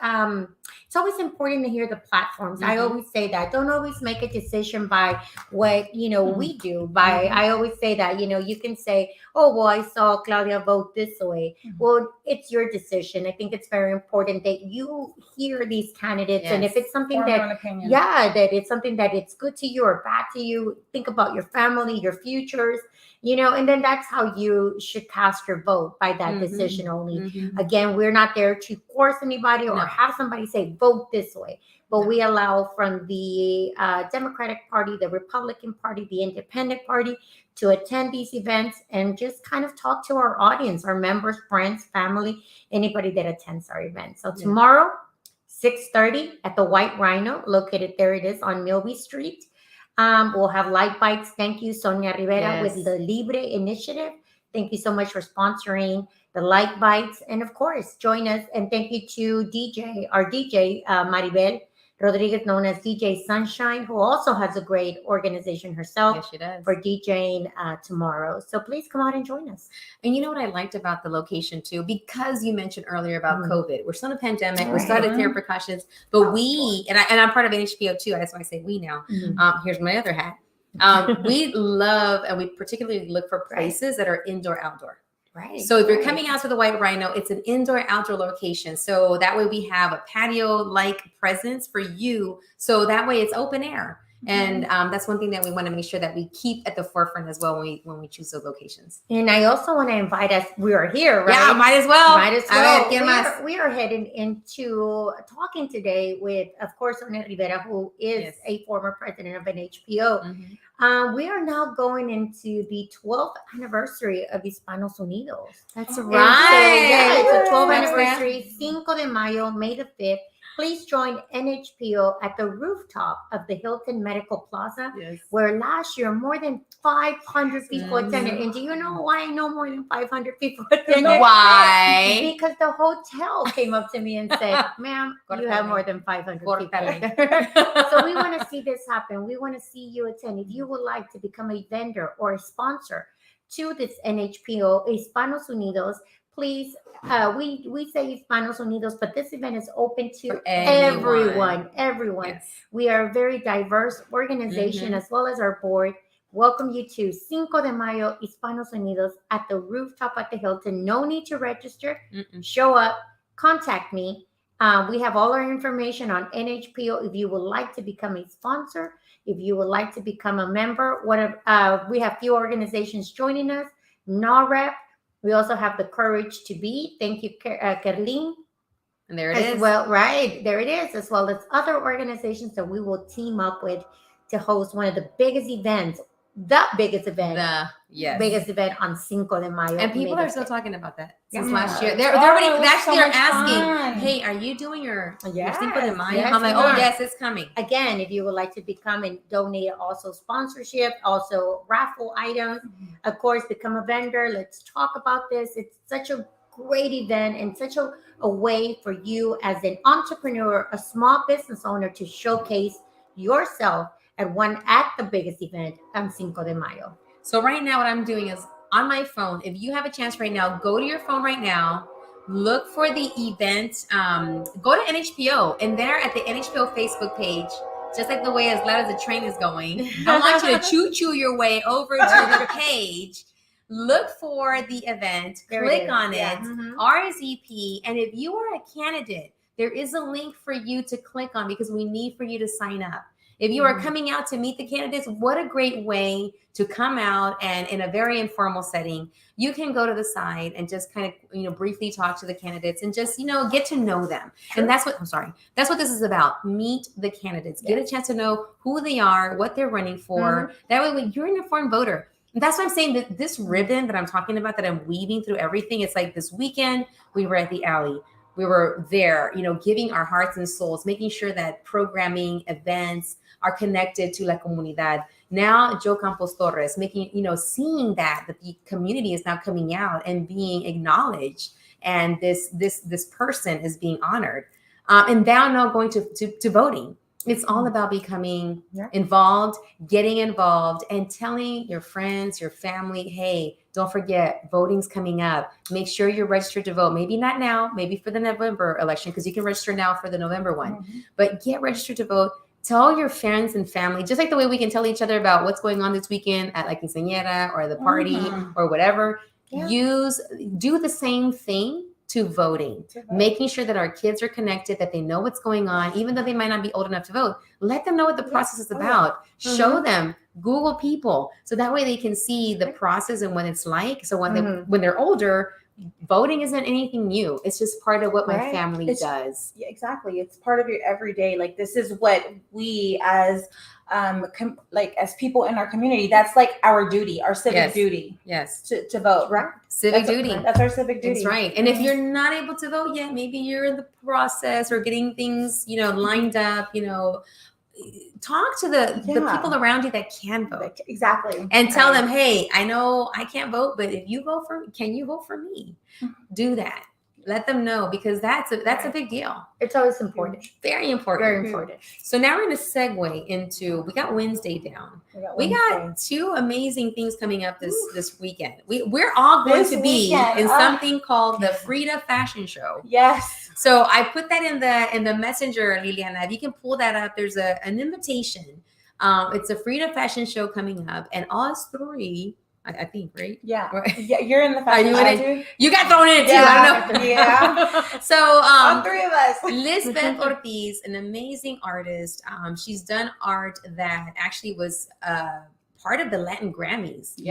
it's always important to hear the platforms. I Mhm. always say that don't always make a decision by what we do by Mhm. I always say that you can say, oh well, I saw Claudia vote this way. Well, it's your decision. I think it's very important that you hear these candidates, and if Yes. it's something Form your that own opinion. that it's something that it's good to you or bad to you, think about your family, your futures, and then that's how you should cast your vote, by that Mhm. decision only. Mhm. Again, we're not there to force anybody or No. have somebody say vote this way, but No. we allow from the Democratic Party, the Republican Party, the Independent Party to attend these events and just kind of talk to our audience, our members, friends, family, anybody that attends our event. So Yeah. tomorrow, 6:30 at the White Rhino, located there it is on Milby Street. We'll have light bikes. Thank you, Sonia Rivera, with Yes. the Libre Initiative. Thank you so much for sponsoring the light bites. And of course, join us. And thank you to our DJ, Maribel Rodriguez, known as DJ Sunshine, who also has a great organization herself Yes, she does. for DJing tomorrow. So please come out and join us. And you know what I liked about the location too, because you mentioned earlier about Mhm. COVID. We're still in a pandemic. We Right. started clear precautions, but we and I'm part of NHPO too. That's why I say we now. Mhm. Here's my other hat. We love and we particularly look for places that are indoor outdoor. Right. So if you're coming out to the White Rhino, it's an indoor outdoor location. So that way we have a patio like presence for you. So that way it's open air. And that's one thing that we want to make sure that we keep at the forefront as well when we choose those locations. And I also want to invite us. We are here, right? Yeah, might as well. Might as A well. ver, ¿quién más? We are heading into talking today with, of course, Sonia Rivera, who is Yes. a former president of NHPO. Mhm. We are now going into the 12th anniversary of Hispanos Unidos. That's And right. so, yeah, it's a 12th That's anniversary, 5 de Mayo, May the 5th. Please join NHPO at the rooftop of the Hilton Medical Plaza, Yes. where last year more than 500 people Mhm. attended. And do you know why I know more than 500 people attended? Why? Because the hotel came up to me and said, ma'am, you have more than 500 people. So we want to see this happen. We want to see you attend. If you would like to become a vendor or a sponsor to this NHPO, Hispanos Unidos, please, we say Hispanos Unidos, but this event is open to For anyone. everyone. Yes. We are a very diverse organization, as well as our board. Welcome you to 5 de Mayo, Hispanos Unidos at the rooftop at the Hilton. No need to register. Mm-mm. Show up, contact me. We have all our information on NHPO. If you would like to become a sponsor, if you would like to become a member, we have few organizations joining us. NAREP. We also have the Courage to Be. Thank you, Kerlin. And there it As is. well, right, there it is, as well as other organizations that we will team up with to host one of the biggest events, the biggest event on 5 de Mayo. And people May are the still 5th. talking about that since Yeah. last year. They're Oh, already it was actually so they're much asking, fun. hey, are you doing your Yes, 5 de Mayo? yes, I'm like, we oh are. yes, it's coming. Again, if you would like to become and donate also sponsorship, also raffle items, of course, become a vendor. Let's talk about this. It's such a great event and such a way for you as an entrepreneur, a small business owner, to showcase yourself at the biggest event on 5 de Mayo. So right now what I'm doing is on my phone, if you have a chance right now, go to your phone right now, look for the event, go to NHPO, and there at the NHPO Facebook page, just like the way as loud as the train is going, I want you to choo your way over to the page, look for the event, There it click is. on Yeah. it, Mhm. RSVP, and if you are a candidate, there is a link for you to click on because we need for you to sign up. If you are coming out to meet the candidates, what a great way to come out and in a very informal setting, you can go to the side and just kind of, briefly talk to the candidates and just, get to know them. Sure. And that's what this is about. Meet the candidates, get a chance to know who they are, what they're running for. That way, when you're an informed voter, and that's why I'm saying that this ribbon that I'm talking about, that I'm weaving through everything, it's like this weekend, we were at the alley. We were there, giving our hearts and souls, making sure that programming, events, are connected to La Comunidad. Now, Joe Campos Torres making, seeing that the community is now coming out and being acknowledged, and this person is being honored, and now going to voting. It's all about becoming involved, getting involved, and telling your friends, your family, hey, don't forget, voting's coming up. Make sure you're registered to vote. Maybe not now, maybe for the November election, because you can register now for the November one. But get registered to vote. Tell your friends and family, just like the way we can tell each other about what's going on this weekend at like quinceañera or the party or whatever. Do the same thing to voting, making sure that our kids are connected, that they know what's going on, even though they might not be old enough to vote. Let them know what the process is about. Show them, Google people, so that way they can see the process and what it's like. So when they're older, voting isn't anything new. It's just part of what my family does. Yeah, exactly. It's part of your everyday. Like, this is what we as as people in our community, that's like our duty, our civic duty. Yes. To vote, right? Civic duty. That's our civic duty. That's right. And if you're not able to vote yet, maybe you're in the process or getting things, lined up, talk to the people around you that can vote. Exactly. And tell them, hey, I know I can't vote, but if you vote for me, can you vote for me? Do that. Let them know, because that's a big deal. It's always important. Very important. Very important. So now we're going to segue into, we got Wednesday down. We got two amazing things coming up this weekend. We're all going to be in something called the Frida Fashion Show. Yes. So I put that in the messenger, Liliana. If you can pull that up, there's an invitation. It's a Frida Fashion Show coming up, and us three, I think, right? Yeah. Right. Yeah, you're in the fashion show too. You got thrown in it too. I don't know. Yeah. So all three of us. Lisbeth Ortiz, an amazing artist. She's done art that actually was part of the Latin Grammys a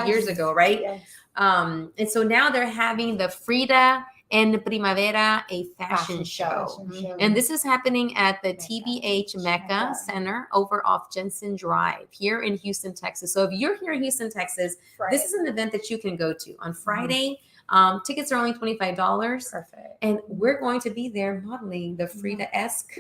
few years ago, right? Yes. And so now they're having the Frida en Primavera, a fashion show. And this is happening at the TBH Mecca Center over off Jensen Drive here in Houston, Texas. So if you're here in Houston, Texas, this is an event that you can go to on Friday. Tickets are only $25. Perfect. And we're going to be there modeling the Frida-esque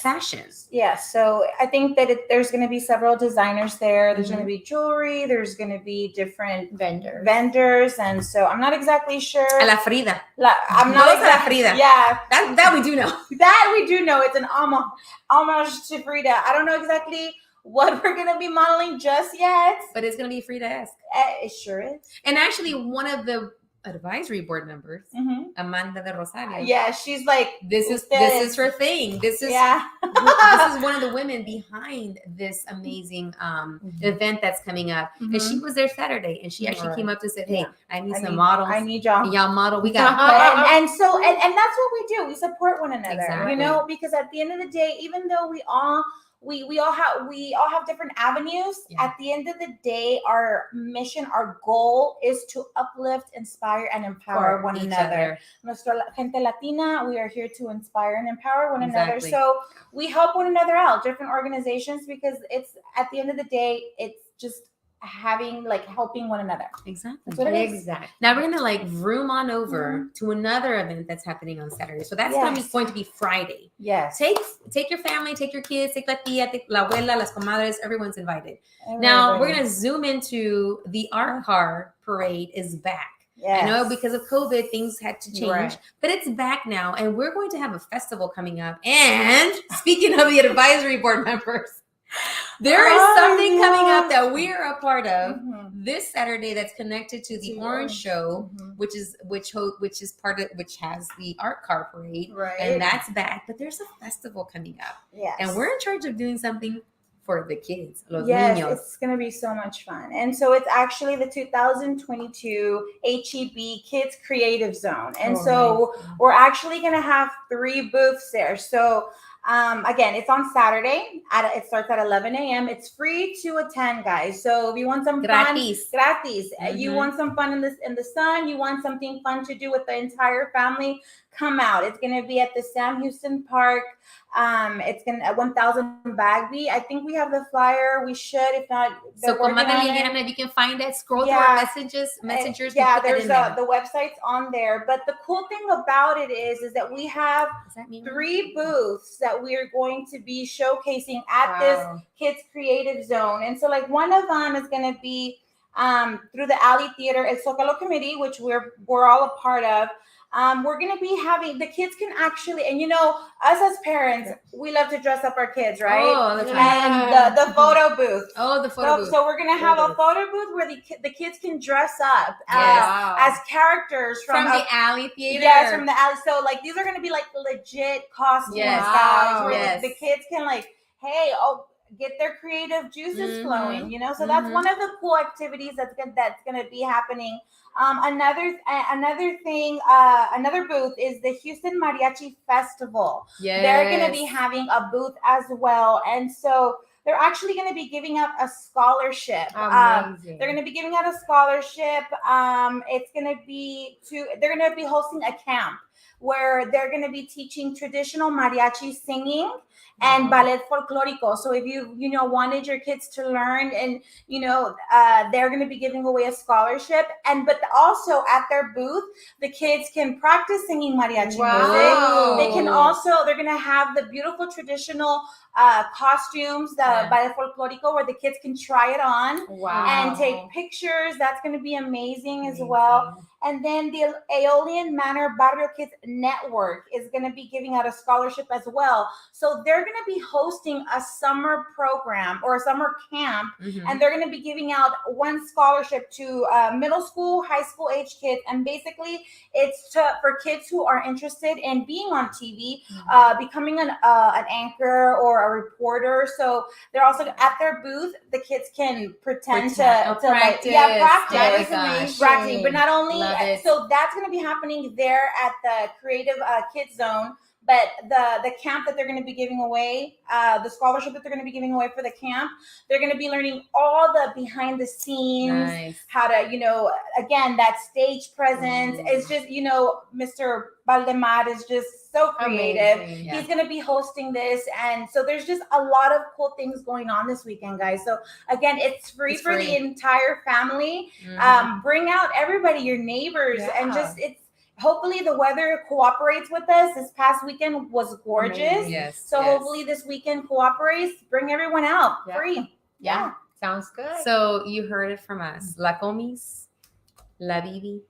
fashions. Yeah. So I think that there's going to be several designers there. There's going to be jewelry. There's going to be different vendors. And so I'm not exactly sure. A la Frida. I'm not exactly. Frida. Yeah. That we do know. That we do know. It's an homage to Frida. I don't know exactly what we're going to be modeling just yet. But it's going to be Frida-esque. It sure is. And actually, one of the advisory board members, Amanda de Rosario. Yeah, she's like, this is her thing. This is one of the women behind this amazing event that's coming up. And she was there Saturday, and she actually came up and said, "Hey, I need some models. I need y'all. Y'all model. We got." and that's what we do. We support one another. Exactly. Because at the end of the day, even though we all have different avenues. At the end of the day, our mission, our goal is to uplift, inspire, and empower one another. Nuestra gente Latina, we are here to inspire and empower one another. So we help one another out, different organizations, because it's at the end of the day, it's just helping one another. Exactly. That's what it is. Exactly. Now we're gonna vroom on over to another event that's happening on Saturday. So that's going to be Friday. Yes. Take your family, take your kids, take la tía, take la abuela, las comadres. Everyone's invited. Now we're gonna zoom into the art car parade is back. Yes. I know because of COVID, things had to change, but it's back now, and we're going to have a festival coming up. And speaking of the advisory board members, there is something coming up that we are a part of this Saturday that's connected to the Orange Show, which has the art car parade, and that's back. But there's a festival coming up, and we're in charge of doing something for the kids, los niños. It's going to be so much fun. And so it's actually the 2022 HEB Kids Creative Zone, and we're actually going to have 3 booths there. So again, it's on Saturday. It starts at 11 a.m. It's free to attend, guys. So if you want some gratis. You want some fun in the sun, you want something fun to do with the entire family, come out. It's going to be at the Sam Houston Park. It's going to at 1000 Bagby. I think we have the flyer. We should, if not. So Comadre Liliana, if you can find it, scroll through our messengers. Yeah, there's the website's on there. But the cool thing about it is that we have 3 booths that we are going to be showcasing at this Kids Creative Zone. And so like one of them is going to be through the Alley Theater at Zocalo Committee, which we're all a part of. We're going to be having, the kids can actually, and us as parents, we love to dress up our kids, right? Oh, that's right. And the photo booth. Oh, the photo booth. So we're going to have a photo booth where the kids can dress up as characters from the Alley Theater. Yes, from the Alley. So like these are going to be like legit costumes, guys, where the kids can like, hey, get their creative juices flowing, So that's one of the cool activities that's going to be happening. Another booth is the Houston Mariachi Festival. Yes. They're going to be having a booth as well. And so they're actually going to be giving out a scholarship. Amazing. They're going to be giving out a scholarship. They're going to be hosting a camp where they're going to be teaching traditional mariachi singing and ballet folklorico. So if you wanted your kids to learn, and they're going to be giving away a scholarship, but also at their booth the kids can practice singing mariachi music. They can they're going to have the beautiful traditional costumes, the ballet folklorico, where the kids can try it on and take pictures. That's going to be amazing as well. And then the Aeolian Manor Barrio Kids Network is going to be giving out a scholarship as well. So they're going to be hosting a summer program or a summer camp, and they're going to be giving out one scholarship to middle school, high school age kids. And basically it's for kids who are interested in being on TV, becoming an anchor or a reporter. So they're also at their booth. The kids can pretend to practice. That is amazing. Practice, but not only. So that's going to be happening there at the Creative Kids Zone. But the camp that they're going to be giving away, the scholarship that they're going to be giving away for the camp, they're going to be learning all the behind the scenes, how to, again, that stage presence. It's just, Mr. Valdemar is just so creative. Amazing, He's going to be hosting this. And so there's just a lot of cool things going on this weekend, guys. So again, it's free for the entire family. Bring out everybody, your neighbors, and just, hopefully the weather cooperates with us. This past weekend was gorgeous. So hopefully this weekend cooperates. Bring everyone out free. Yeah. Sounds good. So you heard it from us. La Comis, La Vivi,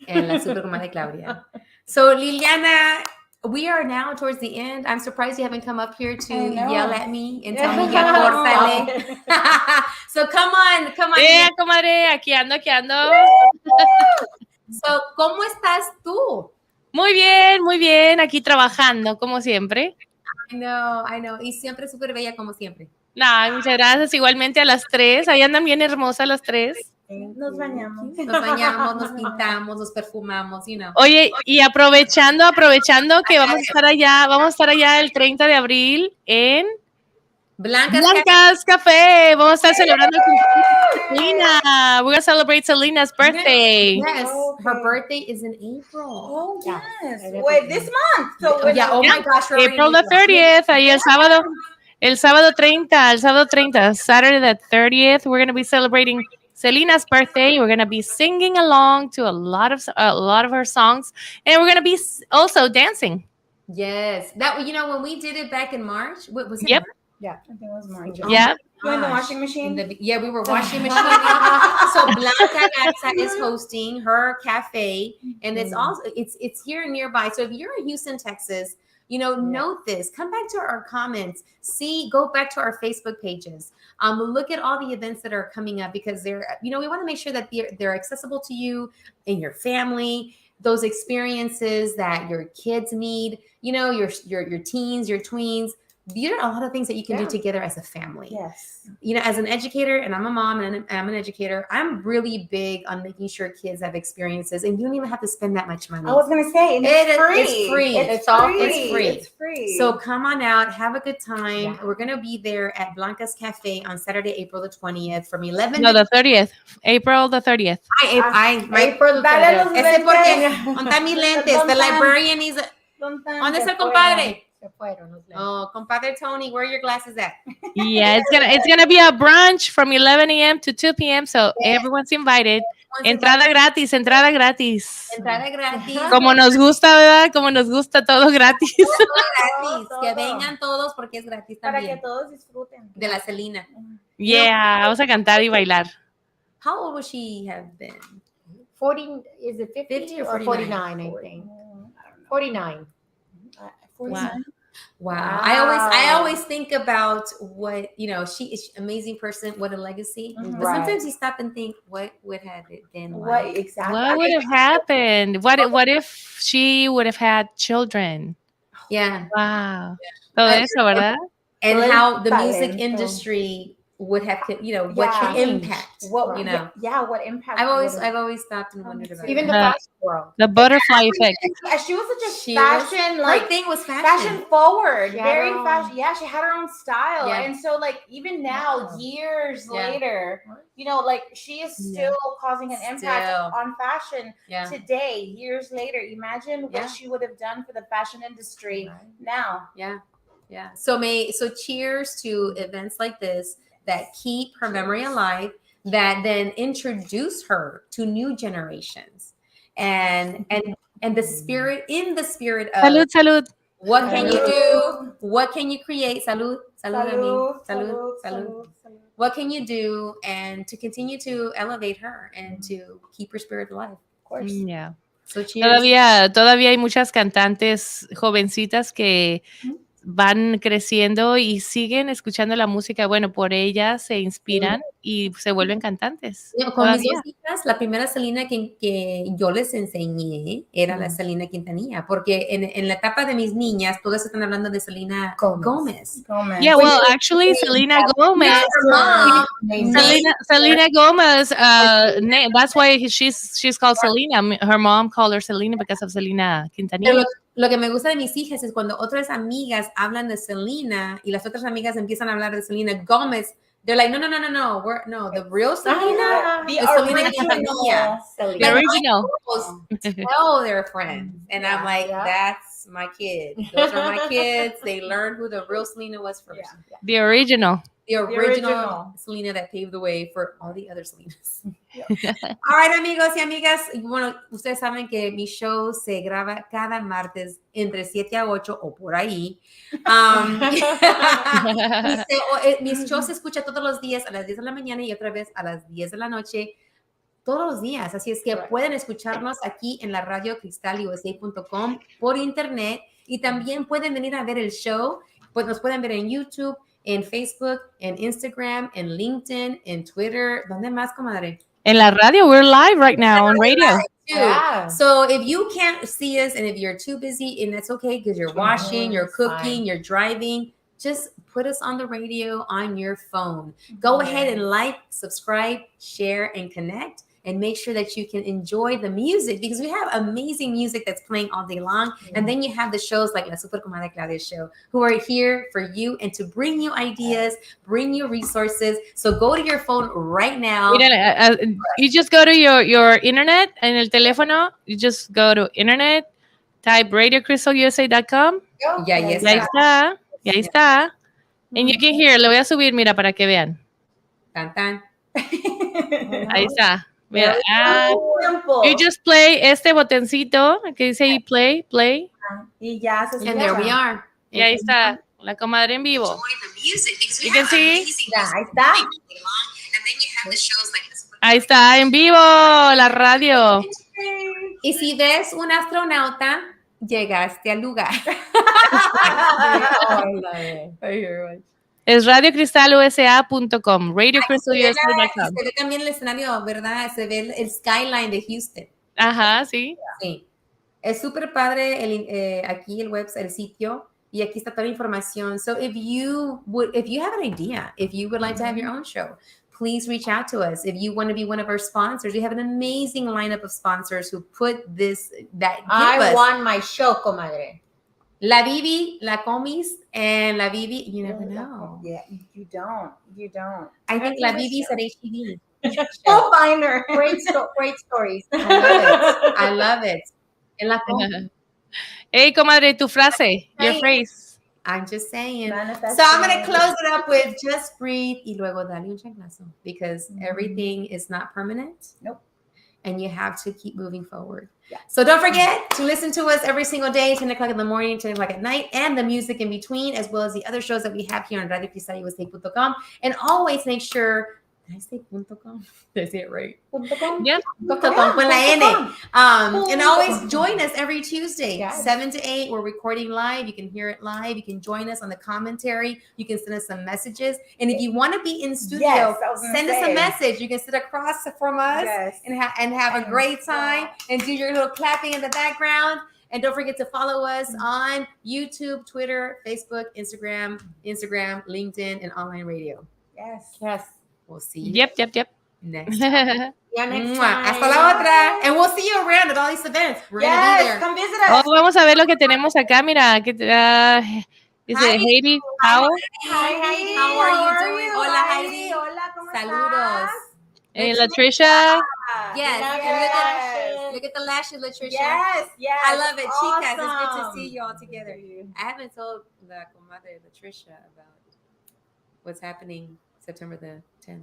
and La Super Comadre Claudia. So Liliana, we are now towards the end. I'm surprised you haven't come up here to yell at me and tell me ya córtale. So come on. Yeah, comadre, aquí ando. So, ¿cómo estás tú? Muy bien, aquí trabajando, como siempre. I know. Y siempre súper bella, como siempre. No, muchas gracias. Igualmente a las 3. Ahí andan bien hermosas las 3. Nos bañamos. Nos pintamos, nos perfumamos, Oye, y aprovechando que vamos a estar allá el 30 de abril en Blancas Café. Vamos a estar celebrando el cumpleaños de Selena. We're going to celebrate Selena's birthday. Yes, her birthday is in April. Oh, yes. Wait, this month. So oh my gosh. April the 30th. Ahí el sábado 30, Saturday the 30th, we're going to be celebrating Selena's birthday. We're going to be singing along to a lot of her songs, and we're going to be also dancing. Yes. That, when we did it back in March, what was it? Yep. Yeah, I think it was March. Yeah. You in the washing machine? We were washing machine. So Blanca Garza is hosting her cafe, and it's here nearby. So if you're in Houston, Texas, note this. Come back to our comments. Go back to our Facebook pages. Look at all the events that are coming up, because they're, we want to make sure that they're accessible to you and your family. Those experiences that your kids need, your teens, your tweens. these are a lot of things that you can do Yeah. together as a family. Yes. You know, as an educator, and I'm a mom and I'm an educator, I'm really big on making sure kids have experiences, and you don't even have to spend that much money. I was gonna say, and It's it's free. free. It's all free. free. It's free. So come on out, have a good time. Yeah. We're gonna be there at Blanca's Cafe on Saturday, April the 20th, from 11 No, to the 30th. April the 30th. April Dale los Ese porque, lentes. ¿dónde están mis lentes? ¿Dónde The están? librarian is. ¿Dónde está el compadre? Se fueron los lentes. Oh, compadre Tony, where are your glasses at? Yeah, it's gonna be a brunch from 11 a.m. to 2 p.m. So everyone's invited. Entrada gratis, entrada gratis. Entrada gratis. Como nos gusta, ¿verdad? Como nos gusta todo gratis. Gratis. Todo. Que vengan todos porque es gratis Para también. que todos disfruten. De la Celina. Yeah, vamos a cantar y bailar. How old would she have been? 40, is it 50, 50 or or 49, I think. 49. 49. Wow. Wow. I always think about what, you know, she is an amazing person, what a legacy. Mhm. But Right. sometimes you stop and think, what would have it been What like? exactly? What would have happened? What if she would have had children? Yeah. Wow. Todo I- eso, ¿verdad? And Todo el how the music talento. industry would have, you know, what Yeah. can impact, What you know. Yeah, what impact? I've always would- stopped and wondered about Even it. the Uh, fashion world. The butterfly effect. She was such a She was- fashion Her like thing was fashion forward, She had very her own- fashion. Yeah, she had her own style, Yeah. and so like even now, Yeah. years Yeah. later, you know, like she is Yeah. still causing an impact Still. on fashion Yeah. today. Years later, imagine what Yeah. she would have done for the fashion industry Right. now. Yeah. Yeah. So cheers to events like this that keep her memory alive, that then introduce her to new generations. And the spirit of Salud, salud. what can you Salud. do? What can you create? Salud. Salud. Salud. Salud. Salud. salud. What can you do? And to continue to elevate her and to keep her spirit alive. Of course. Yeah. So cheers. Todavía hay muchas cantantes jovencitas que van creciendo y siguen escuchando la música. Bueno, por ellas se inspiran y se vuelven cantantes. Con mis Todavía. dos hijas, la primera Selena que yo les enseñé era la Selena Quintanilla, porque en la etapa de mis niñas, todas están hablando de Selena Gómez. Gomez. Yeah, well, actually, Selena Gomez. Her mom, Selena Gomez. That's why she's called Selena. Her mom called her Selena because of Selena Pero Quintanilla. lo que me gusta de mis hijas es cuando otras amigas hablan de Selena y las otras amigas empiezan a hablar de Selena Gómez. They're like, no, the real Selena, The is Selena original Quintanilla. Selena. The original. Girls tell their friends, and I'm like, Yeah. that's my kid. Those are my kids. They learned who the real Selena was first. Yeah. The original. The original original. Selena that paved the way for all the other Selenas. All right, amigos y amigas. Bueno, ustedes saben que mi show se graba cada martes entre 7 a 8 o por ahí. Mis shows se escucha todos los días a las 10 de la mañana y otra vez a las 10 de la noche. Todos los días. Así es que pueden escucharnos aquí en la radio cristalusa.com por internet y también pueden venir a ver el show. Pues nos pueden ver en YouTube, en Facebook, en Instagram, en LinkedIn, en Twitter. ¿Dónde más, comadre? En la radio, we're live right now on radio. Too. Yeah. So if you can't see us and if you're too busy, and that's okay because you're washing, you're it's cooking, fine. you're driving, just put us on the radio on your phone. Go ahead and like, subscribe, share, and connect. And make sure that you can enjoy the music because we have amazing music that's playing all day long. And then you have the shows like La Super Comadre Claudia show who are here for you and to bring you ideas, bring you resources. So go to your phone right now. Mira, you just go to your internet en el teléfono. You just go to internet, type radiocrystalusa.com. Yeah, yes. Y ahí está. Y ahí está. And you can hear. Lo voy a subir, mira, para que vean. Tan, tan. Ahí está. Mira, Simple. you just play este botoncito que dice ahí play. Y ya se And there we escucha. are. Y ahí está. La comadre en vivo. You can see. Ya, ahí está. Ahí está, en vivo, la radio. Y si ves un astronauta, llegaste al lugar. Es radiocrystalusa.com, Y radiocrystalusa.com. se ve también el escenario, ¿verdad? Se ve el skyline de Houston. Ajá, sí. Sí. Es súper padre aquí el website, el sitio. Y aquí está toda la información. So if you have an idea, if you would like to have your own show, please reach out to us. If you want to be one of our sponsors, we have an amazing lineup of sponsors who put I want my show, comadre. La Bibi, La Comis, and La Bibi. You never know. Yeah, you don't. You don't. I think La Bibi's at HTV. Go find her. Great stories. I love it. En la Hey, comadre, tu frase, your phrase. I'm just saying. Manifesting. So I'm going to close it up with just breathe y luego dale un chanclazo, because everything is not permanent. Nope. And you have to keep moving forward. Yeah. So don't forget to listen to us every single day, 10 o'clock in the morning, 10 o'clock at night, and the music in between, as well as the other shows that we have here on RadioCristalUSA.com. And always make sure, did I say .com? Did I say it right? Yeah. .com, con la N. And always join us every Tuesday, Yes. 7 to 8. We're recording live. You can hear it live. You can join us on the commentary. You can send us some messages. And if you want to be in studio, Yes, I was gonna send us a say. message. You can sit across from us Yes. and have a great time and do your little clapping in the background. And don't forget to follow us on YouTube, Twitter, Facebook, Instagram, LinkedIn, and online radio. Yes. We'll see you Yep. next time. Yeah, next Mwah. time. Hasta la otra. And we'll see you around at all these events. We're going to be Yes, there. come visit Oh, us. vamos a ver lo que tenemos acá. Mira, is Hi. it Haiti? How? Hi, Heidi. How are you doing? Hola, Heidi. Hola, ¿cómo Saludos. estás? Latricia. Yes. Yes. And look at the lashes, Latricia. Yes. I love it. Awesome. Chicas, it's good to see you all together. I haven't told the comadre Latricia about what's happening September the 10th.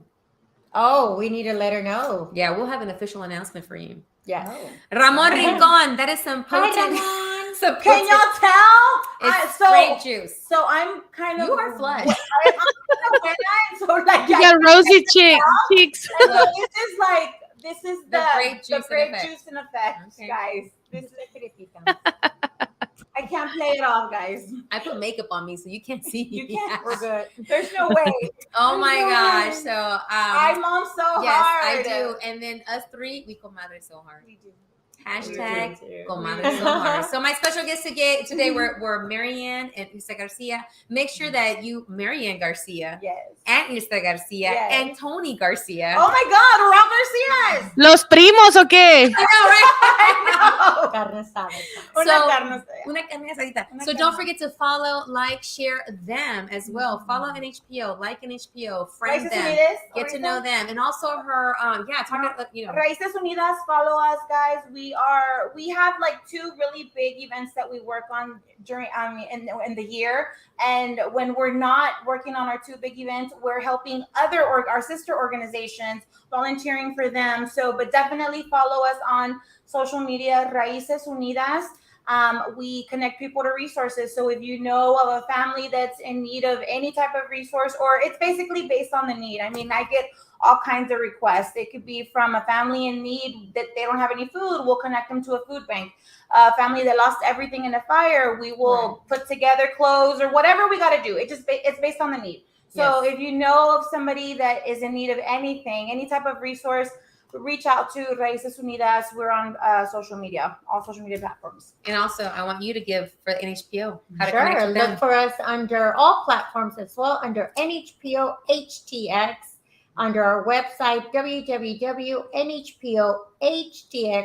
Oh, we need to let her know. Yeah, we'll have an official announcement for you. Yeah. Ramon Rincon, that is some potent. some Can potent- y'all tell? It's grape juice. So I'm kind of. You are flush. So like, You got rosy cheeks. and so this is The the grape juice in grape effect. juice in effect, Okay. guys. This is I can't play it off, guys. I put makeup on me so you can't see. You can't. We're good. There's no way. Oh my There's no gosh. way. So I mom so yes, hard. I do. And then us three, we comadre so hard. We do. Hashtag We do. comadre so hard. So my special guests today were Marianne and Isa Garcia. Make sure that you Marianne Garcia Yes. and Isa Garcia Yes. and Tony Garcia. Oh my God, Rob Garcias. ¿Los primos o qué? I know. Carne asada. Una So- carne asada. Una carne asadita. Una So carne. don't forget to follow, like, share them as well. Follow NHPO, like NHPO, friend Raíces them, Unidas, get to ahorita. know them, and also her. Talk about Raíces Unidas, follow us, guys. We have like 2 really big events that we work on during in the year, and when we're not working on our 2 big events, we're helping our sister organizations, volunteering for them. So, but definitely follow us on social media, Raíces Unidas. We connect people to resources. So if you know of a family that's in need of any type of resource, or it's basically based on the need. I mean, I get all kinds of requests. It could be from a family in need that they don't have any food. We'll connect them to a food bank. A family that lost everything in a fire. We will put together clothes or whatever we got to do. It's based on the need. So if you know of somebody that is in need of anything, any type of resource, reach out to Raíces Unidas. We're on social media, all social media platforms. And also, I want you to give for NHPO. How to connect Sure. with Look them. for us under all platforms as well, under NHPO HTX, under our website,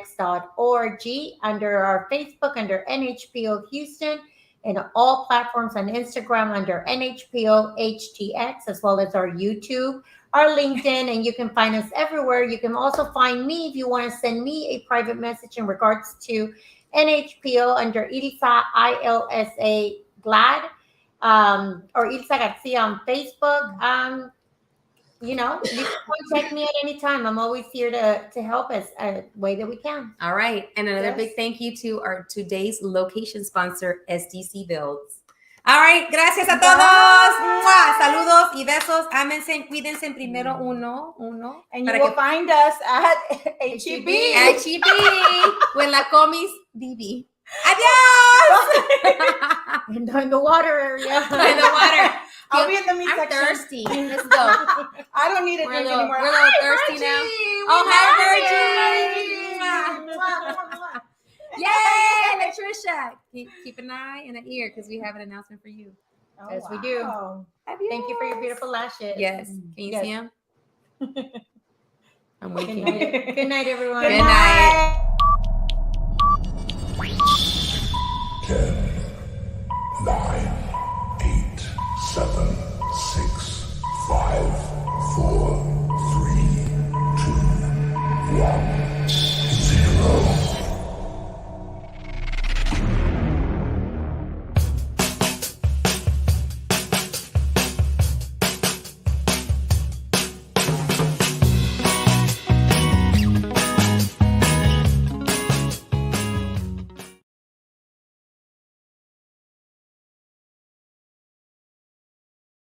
www.nhpohtx.org, under our Facebook, under NHPO Houston, and all platforms on Instagram under NHPO HTX, as well as our YouTube, our LinkedIn, and you can find us everywhere. You can also find me if you want to send me a private message in regards to NHPO under Ilsa, ILSA Glad, or Ilsa Garcia on Facebook. You can contact me at any time. I'm always here to help us a way that we can. All right. And another Yes. big thank you to our today's location sponsor, SDC Builds. All right. Gracias a todos. ¡Mua! Saludos y besos. Ámense, cuídense primero uno. And you will find us at HEB. HEB with la comis Bibi. Adios. In the water area. In the water. I'll be in the meat I'm section. thirsty. Let's go. I don't need a We're a drink little- anymore. we're a little Hi, thirsty Virgie. now. We Oh, hi, love Virgie. you. Mwah, mwah, mwah. Yay, Latricia! Keep an eye and an ear because we have an announcement for you. Oh, Yes, we do. Thank you for your beautiful lashes. Yes. Can you Yes. see them? I'm Good waiting. night. Good night, everyone. Good night. 10, 9, 8, 7, 6, 5, 4, 3, 2, 1.